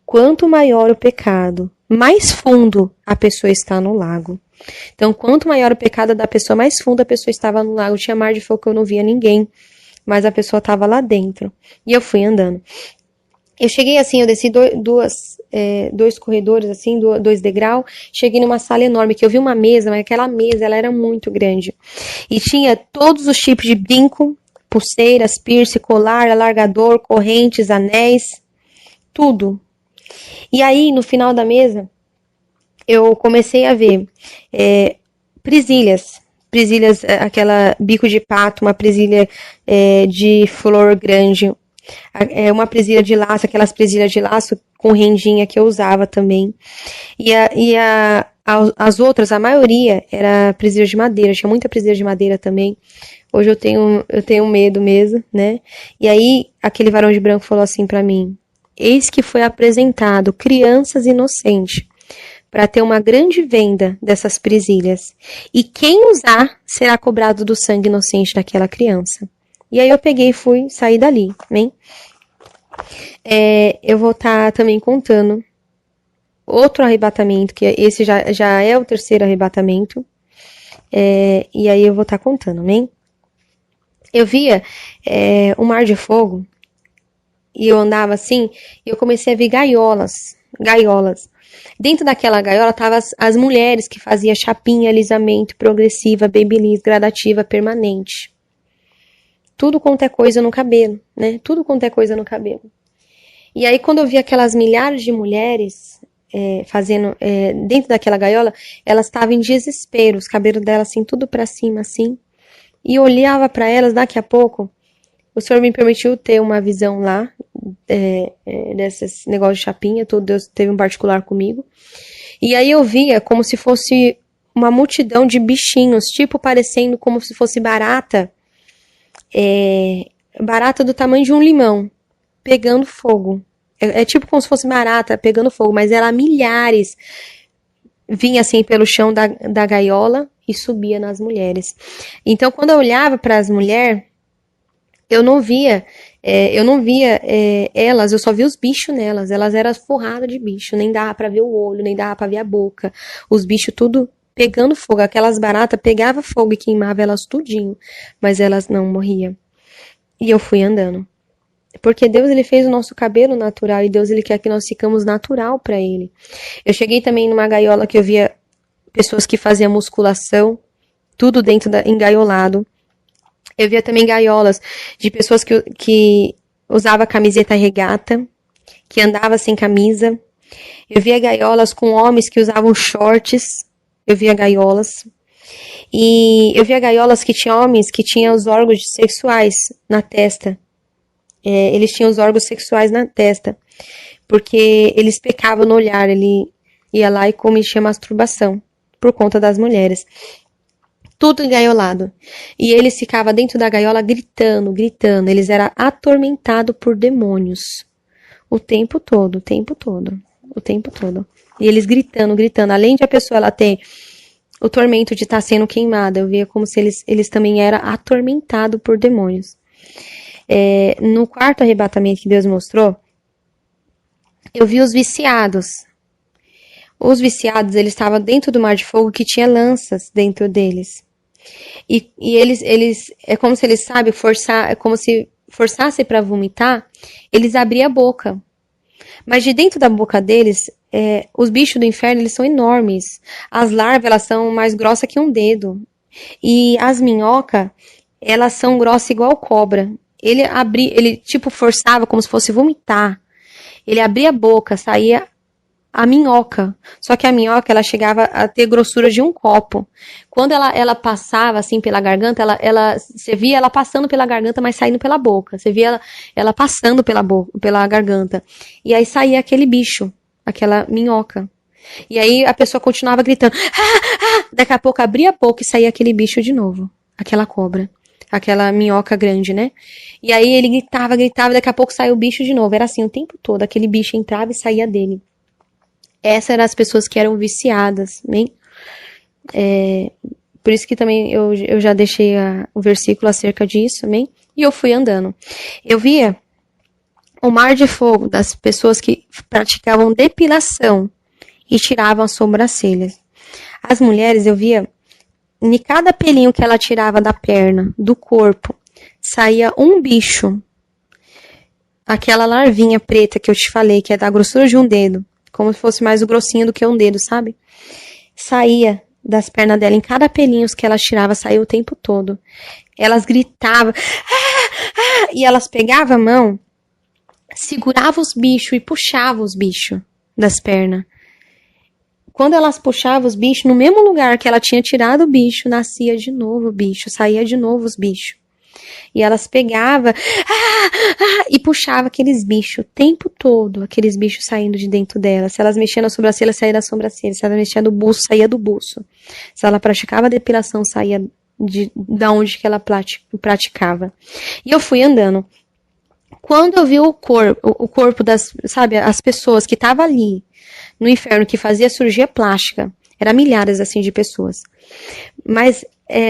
quanto maior o pecado, mais fundo a pessoa está no lago. Então, quanto maior o pecado da pessoa, mais fundo a pessoa estava no lago. Tinha mar de fogo que eu não via ninguém, mas a pessoa estava lá dentro. E eu fui andando. Eu cheguei assim, eu desci dois corredores, assim, 2 degraus, cheguei numa sala enorme, que eu vi uma mesa, mas aquela mesa, ela era muito grande. E tinha todos os tipos de brinco, pulseiras, piercing, colar, alargador, correntes, anéis, tudo. E aí, no final da mesa, eu comecei a ver presilhas, aquela bico de pato, uma presilha de flor grande, uma presilha de laço, aquelas presilhas de laço com rendinha que eu usava também. As outras, a maioria, era presilha de madeira, tinha muita presilha de madeira também. Hoje eu tenho medo mesmo, né? E aí, aquele varão de branco falou assim pra mim, eis que foi apresentado crianças inocentes, para ter uma grande venda dessas presilhas. E quem usar será cobrado do sangue inocente daquela criança. E aí eu peguei e sair dali, né? Eu vou estar também contando outro arrebatamento, que esse já é o terceiro arrebatamento. E aí eu vou estar contando, né? Eu via um mar de fogo, e eu andava assim, e eu comecei a ver gaiolas. Dentro daquela gaiola estavam as mulheres que faziam chapinha, alisamento, progressiva, babyliss, gradativa, permanente. Tudo quanto é coisa no cabelo, né? Tudo quanto é coisa no cabelo. E aí, quando eu vi aquelas milhares de mulheres fazendo dentro daquela gaiola, elas estavam em desespero, os cabelos delas assim, tudo pra cima, assim. E eu olhava pra elas, daqui a pouco, o Senhor me permitiu ter uma visão lá, desses negócios de chapinha, Deus teve um particular comigo. E aí eu via como se fosse uma multidão de bichinhos, tipo parecendo como se fosse barata, barata do tamanho de um limão, pegando fogo. É tipo como se fosse barata pegando fogo, mas era milhares. Vinha assim pelo chão da gaiola e subia nas mulheres. Então, quando eu olhava para as mulheres, eu não via elas, eu só via os bichos nelas. Elas eram forradas de bicho, nem dava para ver o olho, nem dava para ver a boca. Os bichos tudo pegando fogo. Aquelas baratas pegavam fogo e queimava elas tudinho, mas elas não morriam. E eu fui andando. Porque Deus, ele fez o nosso cabelo natural e Deus, ele quer que nós ficamos natural para ele. Eu cheguei também numa gaiola que eu via pessoas que faziam musculação, tudo engaiolado. Eu via também gaiolas de pessoas que usava camiseta regata, que andava sem camisa. Eu via gaiolas com homens que usavam shorts. Eu via gaiolas. E eu via gaiolas que tinham homens que tinham os órgãos sexuais na testa. Eles tinham os órgãos sexuais na testa, porque eles pecavam no olhar, ele ia lá e cometia masturbação, por conta das mulheres. Tudo engaiolado. E eles ficavam dentro da gaiola gritando, eles eram atormentados por demônios. O tempo todo. E eles gritando. Além de a pessoa ela ter o tormento de estar sendo queimada. Eu via como se eles também eram atormentados por demônios. No quarto arrebatamento que Deus mostrou, eu vi os viciados. Os viciados, eles estavam dentro do mar de fogo que tinha lanças dentro deles. E eles é como se eles, sabe, é como se forçasse para vomitar, eles abriam a boca. Mas de dentro da boca deles, os bichos do inferno, eles são enormes. As larvas, elas são mais grossas que um dedo. E as minhocas, elas são grossas igual cobra. Ele tipo forçava como se fosse vomitar. Ele abria a boca, saía a minhoca. Só que a minhoca, ela chegava a ter grossura de um copo. Quando ela passava, assim, pela garganta, você via ela passando pela garganta, mas saindo pela boca. Você via ela passando pela garganta. E aí saía aquele bicho, aquela minhoca. E aí a pessoa continuava gritando. Daqui a pouco abria a boca e saía aquele bicho de novo. Aquela cobra. Aquela minhoca grande, né? E aí ele gritava, daqui a pouco saiu o bicho de novo. Era assim o tempo todo. Aquele bicho entrava e saía dele. Essas eram as pessoas que eram viciadas, né? Por isso que também eu já deixei o versículo acerca disso, amém? E eu fui andando. Eu via o mar de fogo das pessoas que praticavam depilação e tiravam as sobrancelhas. As mulheres, eu via, em cada pelinho que ela tirava da perna, do corpo, saía um bicho. Aquela larvinha preta que eu te falei, que é da grossura de um dedo. Como se fosse mais grossinho do que um dedo, sabe? Saía das pernas dela, em cada pelinho que ela tirava, saía o tempo todo. Elas gritavam, e elas pegavam a mão, seguravam os bichos e puxavam os bichos das pernas. Quando elas puxavam os bichos, no mesmo lugar que ela tinha tirado o bicho, nascia de novo o bicho, saía de novo os bichos. E elas pegavam e puxavam aqueles bichos o tempo todo, aqueles bichos saindo de dentro dela. Se elas mexiam na sobrancelha, saía da sobrancelha. Se ela mexia no buço, saía do buço. Se ela praticava depilação, saía da onde que ela praticava. E eu fui andando. Quando eu vi o corpo das, sabe, as pessoas que estavam ali no inferno, que fazia cirurgia plástica, eram milhares assim de pessoas. Mas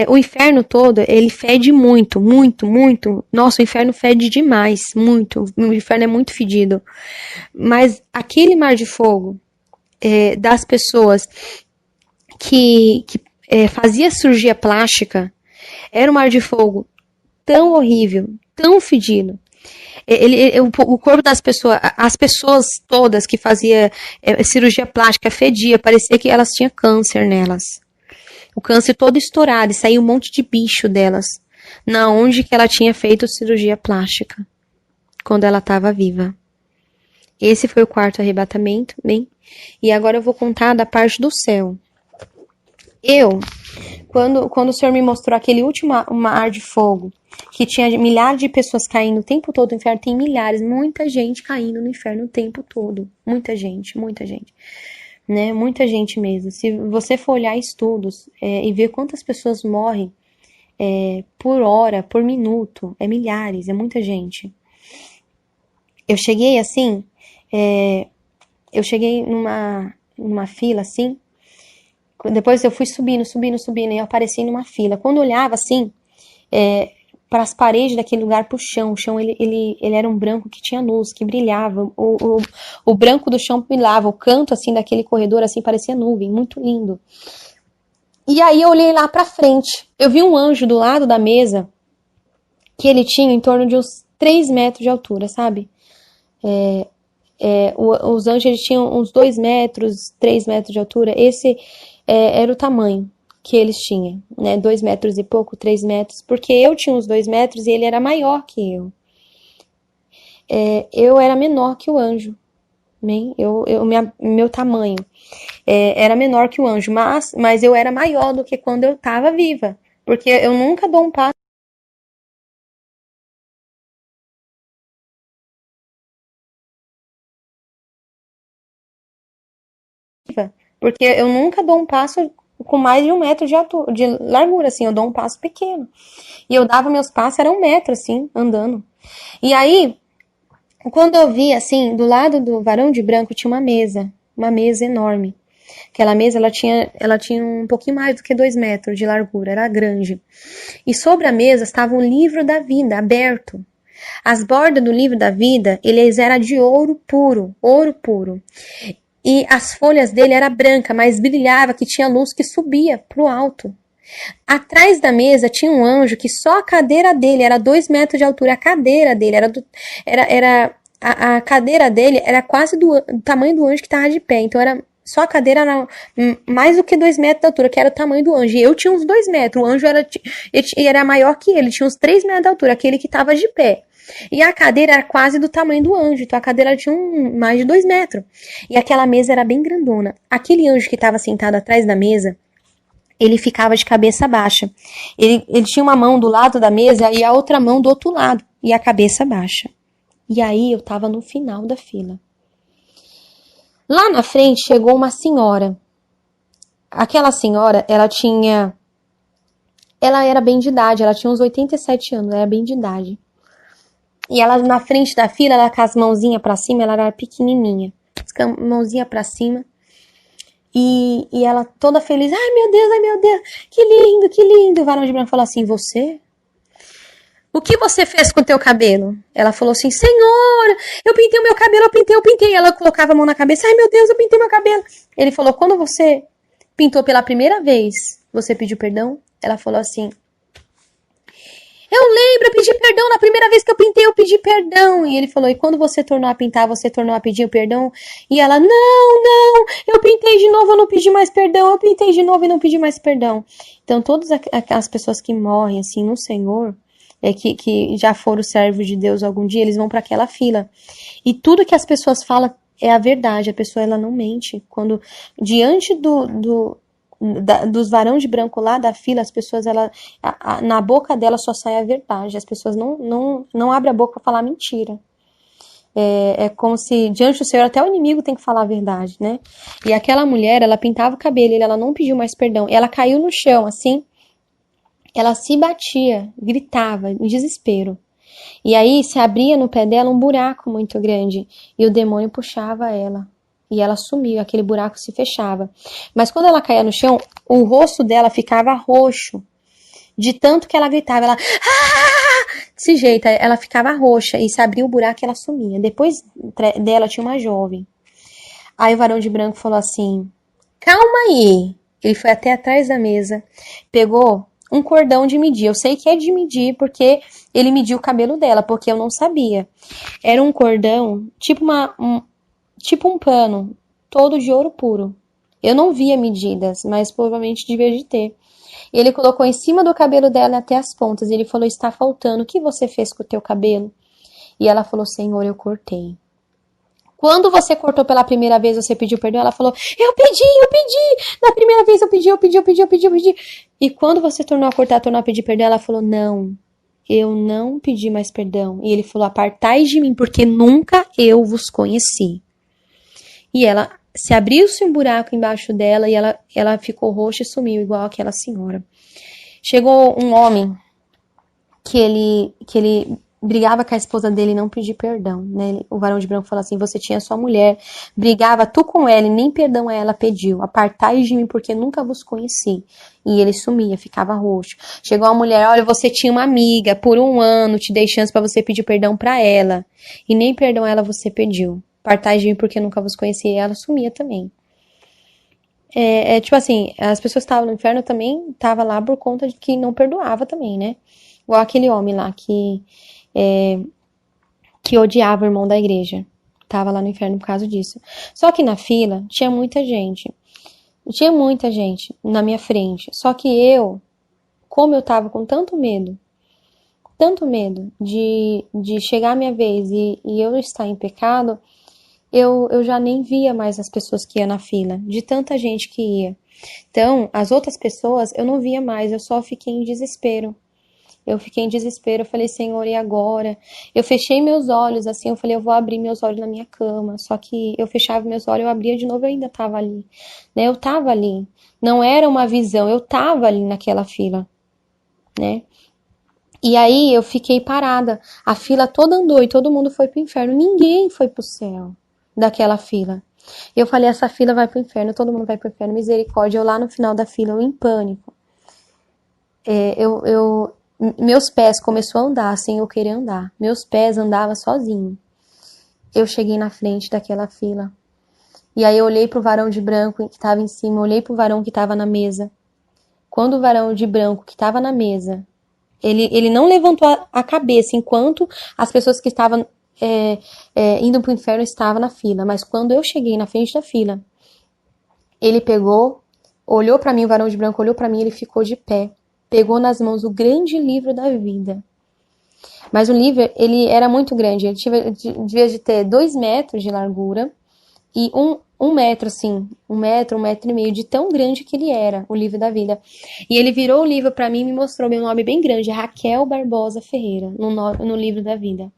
o inferno todo, ele fede muito, muito, muito. Nossa, o inferno fede demais, muito. O inferno é muito fedido. Mas aquele mar de fogo das pessoas que fazia cirurgia plástica, era um mar de fogo tão horrível, tão fedido. O corpo das pessoas, as pessoas todas que faziam cirurgia plástica fedia, parecia que elas tinham câncer nelas. O câncer todo estourado, e saiu um monte de bicho delas, na onde que ela tinha feito cirurgia plástica, quando ela estava viva. Esse foi o quarto arrebatamento, bem? E agora eu vou contar da parte do céu. Quando o Senhor me mostrou aquele último mar de fogo, que tinha milhares de pessoas caindo o tempo todo no inferno, tem milhares, muita gente caindo no inferno o tempo todo. Muita gente. Né? Muita gente mesmo. Se você for olhar estudos e ver quantas pessoas morrem por hora, por minuto, é milhares, é muita gente. Eu cheguei assim, eu cheguei numa fila assim, depois eu fui subindo, e eu apareci numa fila. Quando eu olhava assim, para as paredes daquele lugar, pro chão, o chão ele era um branco que tinha luz, que brilhava, o branco do chão brilhava, o canto assim daquele corredor assim parecia nuvem, muito lindo. E aí eu olhei lá pra frente, eu vi um anjo do lado da mesa, que ele tinha em torno de uns 3 metros de altura, sabe? Os anjos eles tinham uns 2 metros, 3 metros de altura, esse era o tamanho que eles tinham, né? 2 metros e pouco, 3 metros, porque eu tinha uns 2 metros e ele era maior que eu. Eu era menor que o anjo, né? Meu tamanho era menor que o anjo, mas eu era maior do que quando eu estava viva, porque eu nunca dou um passo porque eu nunca dou um passo com mais de 1 metro de altura, de largura, assim, eu dou um passo pequeno. E eu dava meus passos, era 1 metro, assim, andando. E aí, quando eu vi, assim, do lado do varão de branco tinha uma mesa enorme. Aquela mesa, ela tinha um pouquinho mais do que 2 metros de largura, era grande. E sobre a mesa estava um livro da vida, aberto. As bordas do livro da vida, eles eram de ouro puro, ouro puro. E as folhas dele era branca, mas brilhava, que tinha luz que subia pro alto. Atrás da mesa tinha um anjo que só a cadeira dele era 2 metros de altura. A cadeira dele a cadeira dele era quase do tamanho do anjo que estava de pé. Então só a cadeira era mais do que 2 metros de altura, que era o tamanho do anjo. E eu tinha uns 2 metros. O anjo era maior que ele, tinha uns 3 metros de altura, aquele que estava de pé. E a cadeira era quase do tamanho do anjo, então a cadeira tinha mais de 2 metros. E aquela mesa era bem grandona. Aquele anjo que estava sentado atrás da mesa, ele ficava de cabeça baixa. Ele tinha uma mão do lado da mesa e a outra mão do outro lado, e a cabeça baixa. E aí eu tava no final da fila. Lá na frente chegou uma senhora. Aquela senhora, ela era bem de idade, ela tinha uns 87 anos, ela era bem de idade. E ela na frente da fila, ela com as mãozinhas pra cima, ela era pequenininha. Com a mãozinha pra cima. E ela toda feliz. Ai meu Deus, que lindo, que lindo. O varão de branco falou assim, você? O que você fez com o teu cabelo? Ela falou assim, Senhor, eu pintei o meu cabelo, eu pintei. Ela colocava a mão na cabeça, ai meu Deus, eu pintei meu cabelo. Ele falou, quando você pintou pela primeira vez, você pediu perdão? Ela falou assim, eu lembro, eu pedi perdão, na primeira vez que eu pintei, eu pedi perdão. E ele falou, e quando você tornou a pintar, você tornou a pedir o perdão? E ela, não, eu pintei de novo, eu não pedi mais perdão, eu pintei de novo e não pedi mais perdão. Então, todas as pessoas que morrem, assim, no Senhor, que já foram servos de Deus algum dia, eles vão para aquela fila. E tudo que as pessoas falam é a verdade, a pessoa, ela não mente. Quando, diante dos varão de branco lá da fila, as pessoas, na boca dela só sai a verdade. As pessoas não abrem a boca para falar mentira. É como se, diante do Senhor, até o inimigo tem que falar a verdade, né? E aquela mulher, ela pintava o cabelo, ela não pediu mais perdão. Ela caiu no chão, assim, ela se batia, gritava, em desespero. E aí se abria no pé dela um buraco muito grande, e o demônio puxava ela. E ela sumiu, aquele buraco se fechava. Mas quando ela caía no chão, o rosto dela ficava roxo. De tanto que ela gritava, ela... Desse jeito, ela ficava roxa. E se abria o buraco, ela sumia. Depois dela tinha uma jovem. Aí o varão de branco falou assim, calma aí. Ele foi até atrás da mesa, pegou um cordão de medir. Eu sei que é de medir, porque ele mediu o cabelo dela, porque eu não sabia. Era um cordão, tipo um pano, todo de ouro puro. Eu não via medidas, mas provavelmente devia de ter. Ele colocou em cima do cabelo dela até as pontas. Ele falou, está faltando, o que você fez com o teu cabelo? E ela falou, Senhor, eu cortei. Quando você cortou pela primeira vez, você pediu perdão? Ela falou, eu pedi. Na primeira vez eu pedi. E quando você tornou a cortar, tornou a pedir perdão, ela falou, não, eu não pedi mais perdão. E ele falou, apartai de mim, porque nunca eu vos conheci. E ela se abriu-se um buraco embaixo dela e ela ficou roxa e sumiu, igual aquela senhora. Chegou um homem que ele brigava com a esposa dele e não pediu perdão, né? O varão de branco falou assim, você tinha sua mulher, brigava tu com ela e nem perdão a ela pediu. Apartai de mim porque nunca vos conheci. E ele sumia, ficava roxo. Chegou uma mulher, olha, você tinha uma amiga, por 1 ano te dei chance pra você pedir perdão pra ela. E nem perdão a ela você pediu. Apartai de mim porque nunca vos conheci. E ela sumia também. Tipo assim, as pessoas que estavam no inferno também estavam lá por conta de que não perdoava também, né? Igual aquele homem lá que odiava o irmão da igreja. Tava lá no inferno por causa disso. Só que na fila tinha muita gente. Tinha muita gente na minha frente. Só que como eu tava com tanto medo de chegar a minha vez e eu estar em pecado, eu já nem via mais as pessoas que iam na fila, de tanta gente que ia. Então, as outras pessoas eu não via mais, eu só fiquei em desespero. Eu falei, Senhor, e agora? Eu fechei meus olhos, assim, eu falei, eu vou abrir meus olhos na minha cama. Só que eu fechava meus olhos, eu abria de novo, eu ainda tava ali. Né? Eu tava ali. Não era uma visão, eu tava ali naquela fila. Né? E aí eu fiquei parada. A fila toda andou e todo mundo foi pro inferno. Ninguém foi pro céu daquela fila. Eu falei, essa fila vai pro inferno, todo mundo vai pro inferno, misericórdia. Eu lá no final da fila, eu em pânico. Meus pés começou a andar sem eu querer andar. Meus pés andavam sozinho. Eu cheguei na frente daquela fila. E aí eu olhei pro varão de branco que estava em cima, olhei pro varão que estava na mesa. Quando o varão de branco que estava na mesa, ele não levantou a cabeça enquanto as pessoas que estavam indo pro inferno estavam na fila. Mas quando eu cheguei na frente da fila, ele pegou, olhou para mim, o varão de branco olhou para mim, ele ficou de pé. Pegou nas mãos o grande livro da vida. Mas o livro, ele era muito grande. Ele devia de ter 2 metros de largura e um metro, assim, 1 metro e meio, de tão grande que ele era, o livro da vida. E ele virou o livro pra mim e me mostrou meu nome bem grande, Raquel Barbosa Ferreira, no livro da vida.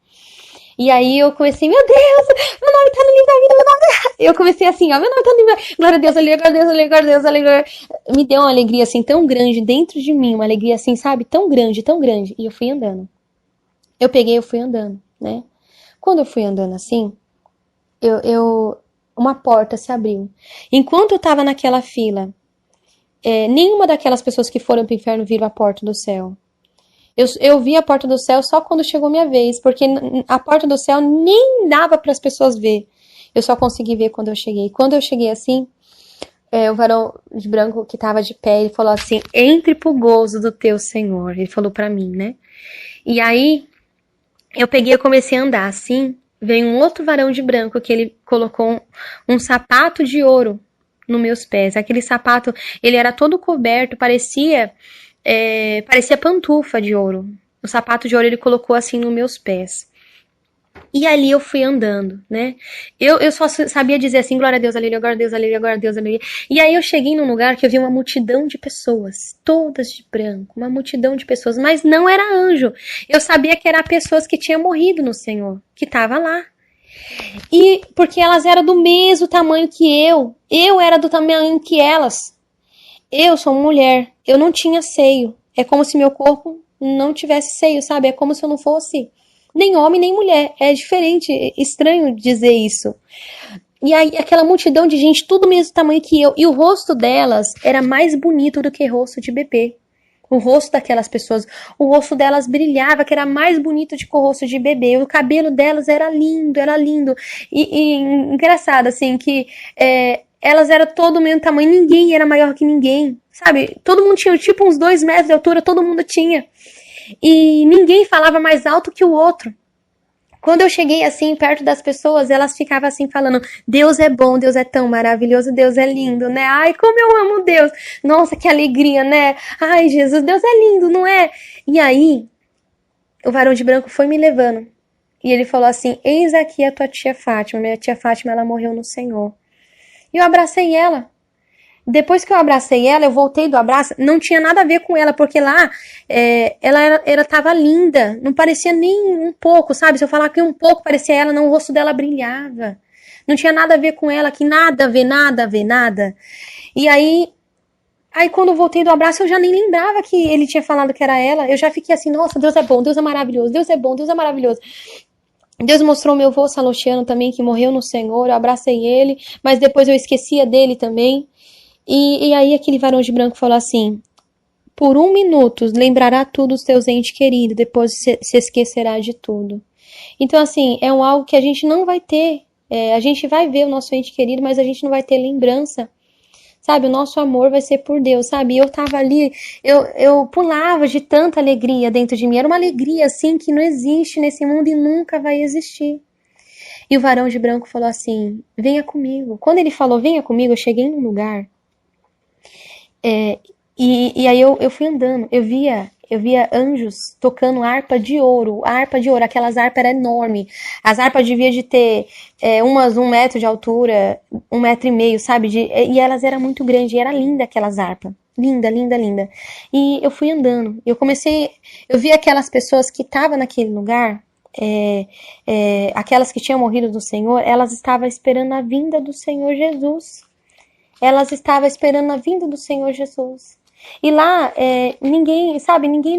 E aí eu comecei, meu Deus, meu nome tá no livro da vida, meu nome tá... Eu comecei assim, ó, meu nome tá no livro da vida, glória a Deus, glória a Deus, glória a Deus, glória a Deus. Me deu uma alegria assim tão grande dentro de mim, uma alegria assim, sabe, tão grande, tão grande. E eu fui andando. Eu fui andando, né? Quando eu fui andando assim, uma porta se abriu. Enquanto eu tava naquela fila, nenhuma daquelas pessoas que foram pro inferno viram a porta do céu. Eu vi a porta do céu só quando chegou minha vez, porque a porta do céu nem dava para as pessoas ver. Eu só consegui ver quando eu cheguei. Quando eu cheguei assim, o varão de branco que tava de pé, ele falou assim, entre pro gozo do teu Senhor. Ele falou para mim, né? E aí, eu peguei e comecei a andar assim, veio um outro varão de branco que ele colocou um sapato de ouro nos meus pés. Aquele sapato, ele era todo coberto, parecia pantufa de ouro. O sapato de ouro ele colocou assim nos meus pés. E ali eu fui andando, né? Eu só sabia dizer assim, glória a Deus, aleluia, glória a Deus, aleluia, glória a Deus, aleluia. E aí eu cheguei num lugar que eu vi uma multidão de pessoas, todas de branco, uma multidão de pessoas, mas não era anjo. Eu sabia que eram pessoas que tinham morrido no Senhor, que tava lá. E porque elas eram do mesmo tamanho que eu era do tamanho que elas. Eu sou mulher, eu não tinha seio. É como se meu corpo não tivesse seio, sabe? É como se eu não fosse nem homem nem mulher. É diferente, é estranho dizer isso. E aí aquela multidão de gente, tudo do mesmo tamanho que eu. E o rosto delas era mais bonito do que rosto de bebê. O rosto daquelas pessoas, o rosto delas brilhava, que era mais bonito do que o rosto de bebê. O cabelo delas era lindo, era lindo. E engraçado, assim, que elas eram todo o mesmo tamanho, ninguém era maior que ninguém, sabe? Todo mundo tinha tipo uns 2 metros de altura, todo mundo tinha. E ninguém falava mais alto que o outro. Quando eu cheguei assim, perto das pessoas, elas ficavam assim falando, Deus é bom, Deus é tão maravilhoso, Deus é lindo, né? Ai, como eu amo Deus! Nossa, que alegria, né? Ai, Jesus, Deus é lindo, não é? E aí, o varão de branco foi me levando. E ele falou assim, eis aqui a tua tia Fátima. Minha tia Fátima, ela morreu no Senhor. E eu abracei ela. Depois que eu abracei ela, eu voltei do abraço, não tinha nada a ver com ela, porque lá ela tava linda, não parecia nem um pouco, sabe? Se eu falar que um pouco parecia ela, não, o rosto dela brilhava. Não tinha nada a ver com ela, que nada a ver, nada a ver, nada. E aí quando eu voltei do abraço, eu já nem lembrava que ele tinha falado que era ela. Eu já fiquei assim, nossa, Deus é bom, Deus é maravilhoso, Deus é bom, Deus é maravilhoso. Deus mostrou meu avô Salostiano também, que morreu no Senhor, eu abracei ele, mas depois eu esquecia dele também. E aí aquele varão de branco falou assim, por 1 minuto lembrará tudo os teus entes queridos, depois se esquecerá de tudo. Então assim, é algo que a gente não vai ter, a gente vai ver o nosso ente querido, mas a gente não vai ter lembrança, sabe? O nosso amor vai ser por Deus, sabe? Eu tava ali, eu pulava de tanta alegria dentro de mim, era uma alegria assim que não existe nesse mundo e nunca vai existir. E o varão de branco falou assim, venha comigo. Quando ele falou, venha comigo, eu cheguei num lugar e aí eu fui andando, eu via anjos tocando harpa de ouro, aquelas harpas eram enormes, as harpas deviam de ter umas 1 metro de altura, 1,5 metro, sabe, e elas eram muito grandes, e era linda aquelas harpas, linda, linda, linda, e eu fui andando, eu vi aquelas pessoas que estavam naquele lugar, aquelas que tinham morrido do Senhor, elas estavam esperando a vinda do Senhor Jesus. Elas estavam esperando a vinda do Senhor Jesus. E lá, ninguém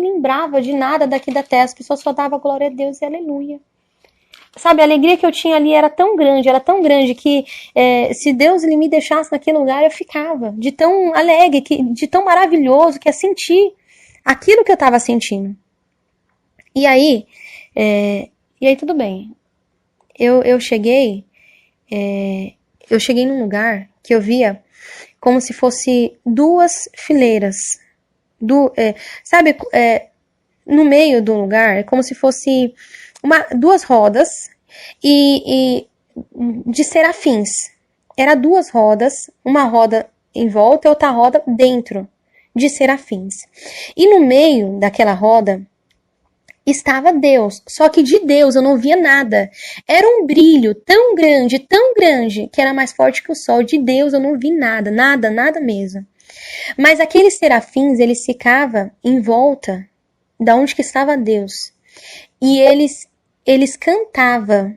lembrava de nada daqui da terra. As pessoas só davam glória a Deus e aleluia. sabe, a alegria que eu tinha ali era tão grande que se Deus ele me deixasse naquele lugar, eu ficava de tão alegre, de tão maravilhoso que é sentir aquilo que eu estava sentindo. E aí, tudo bem. Eu cheguei num lugar que eu via como se fosse duas fileiras. Sabe, no meio do lugar, é como se fosse duas rodas e de serafins. Era duas rodas, uma roda em volta e outra roda dentro de serafins. E no meio daquela roda estava Deus, só que de Deus eu não via nada. Era um brilho tão grande, que era mais forte que o sol. De Deus eu não vi nada, nada mesmo. Mas aqueles serafins, eles ficavam em volta da onde que estava Deus. E eles cantavam,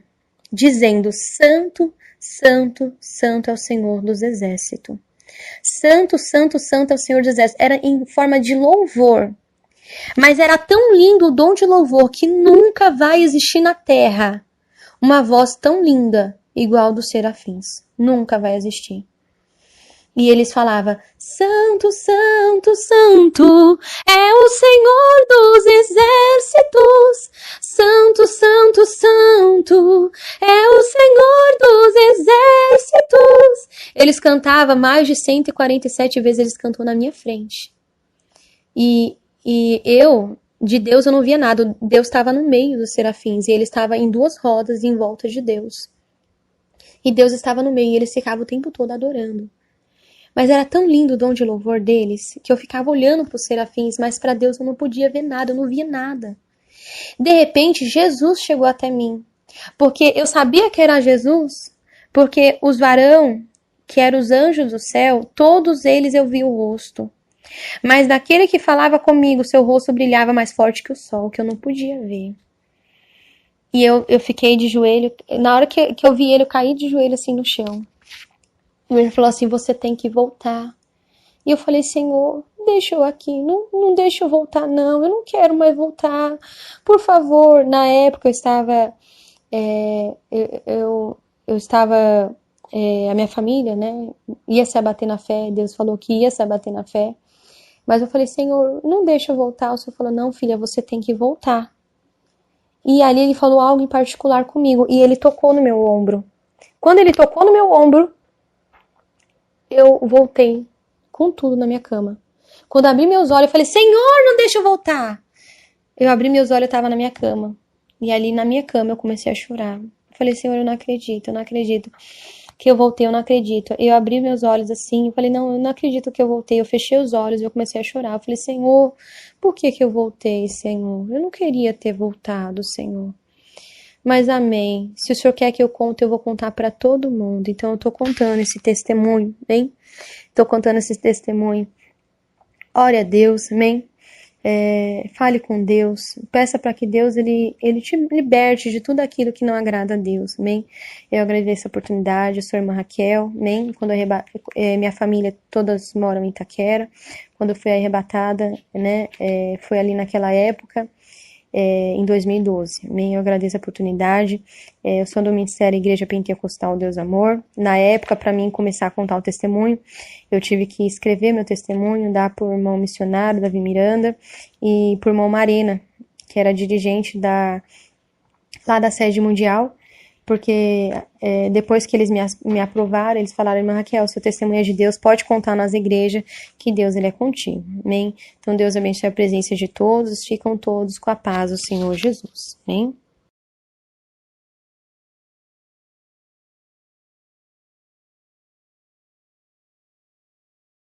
dizendo: Santo, Santo, Santo é o Senhor dos Exércitos. Santo, Santo, Santo é o Senhor dos Exércitos. Era em forma de louvor. Mas era tão lindo o dom de louvor que nunca vai existir na terra uma voz tão linda igual dos serafins. Nunca vai existir. E eles falavam: Santo, Santo, Santo é o Senhor dos Exércitos. Santo, Santo, Santo é o Senhor dos Exércitos. Eles cantavam mais de 147 vezes, eles cantou na minha frente. E eu, de Deus, eu não via nada. Deus estava no meio dos serafins e ele estava em duas rodas em volta de Deus. E Deus estava no meio e eles ficavam o tempo todo adorando. Mas era tão lindo o dom de louvor deles que eu ficava olhando para os serafins, mas para Deus eu não podia ver nada, eu não via nada. De repente, Jesus chegou até mim, porque eu sabia que era Jesus, porque os varão, que eram os anjos do céu, todos eles eu vi o rosto. Mas daquele que falava comigo, seu rosto brilhava mais forte que o sol, que eu não podia ver. E eu fiquei de joelho, na hora que eu vi ele, eu caí de joelho assim no chão. E ele falou assim: você tem que voltar. E eu falei: Senhor, deixa eu aqui, não deixa eu voltar não, eu não quero mais voltar, por favor. Na época eu estava, eu estava, a minha família, né, ia se abater na fé, Deus falou que ia se abater na fé. Mas eu falei: Senhor, não deixa eu voltar. O Senhor falou: não, filha, você tem que voltar. E ali ele falou algo em particular comigo, e ele tocou no meu ombro. Quando ele tocou no meu ombro, eu voltei com tudo na minha cama. Quando eu abri meus olhos, eu falei: Senhor, não deixa eu voltar. Eu abri meus olhos, eu estava na minha cama. E ali na minha cama eu comecei a chorar. Eu falei: Senhor, eu não acredito que eu voltei, eu não acredito. Eu abri meus olhos assim, eu falei: não, eu não acredito que eu voltei. Eu fechei os olhos e eu comecei a chorar. Eu falei: Senhor, por que eu voltei, Senhor? Eu não queria ter voltado, Senhor. Mas amém. Se o Senhor quer que eu conte, eu vou contar para todo mundo. Então eu tô contando esse testemunho, bem? Tô contando esse testemunho. Ore a Deus, amém? Fale com Deus, peça para que Deus ele te liberte de tudo aquilo que não agrada a Deus, amém? Eu agradeço a oportunidade, eu sou a irmã Raquel, amém? Quando minha família todas moram em Itaquera, quando eu fui arrebatada, né, foi ali naquela época, em 2012, amém? Eu agradeço a oportunidade. Eu sou do Ministério Igreja Pentecostal Deus Amor. Na época, para mim começar a contar o testemunho, eu tive que escrever meu testemunho, dar por irmão missionário, Davi Miranda, e por irmão Marina, que era dirigente lá da sede mundial, porque depois que eles me aprovaram, eles falaram: irmã Raquel, seu testemunho é de Deus, pode contar nas igrejas, que Deus ele é contigo, amém? Então Deus abençoe a presença de todos, ficam todos com a paz do Senhor Jesus, amém?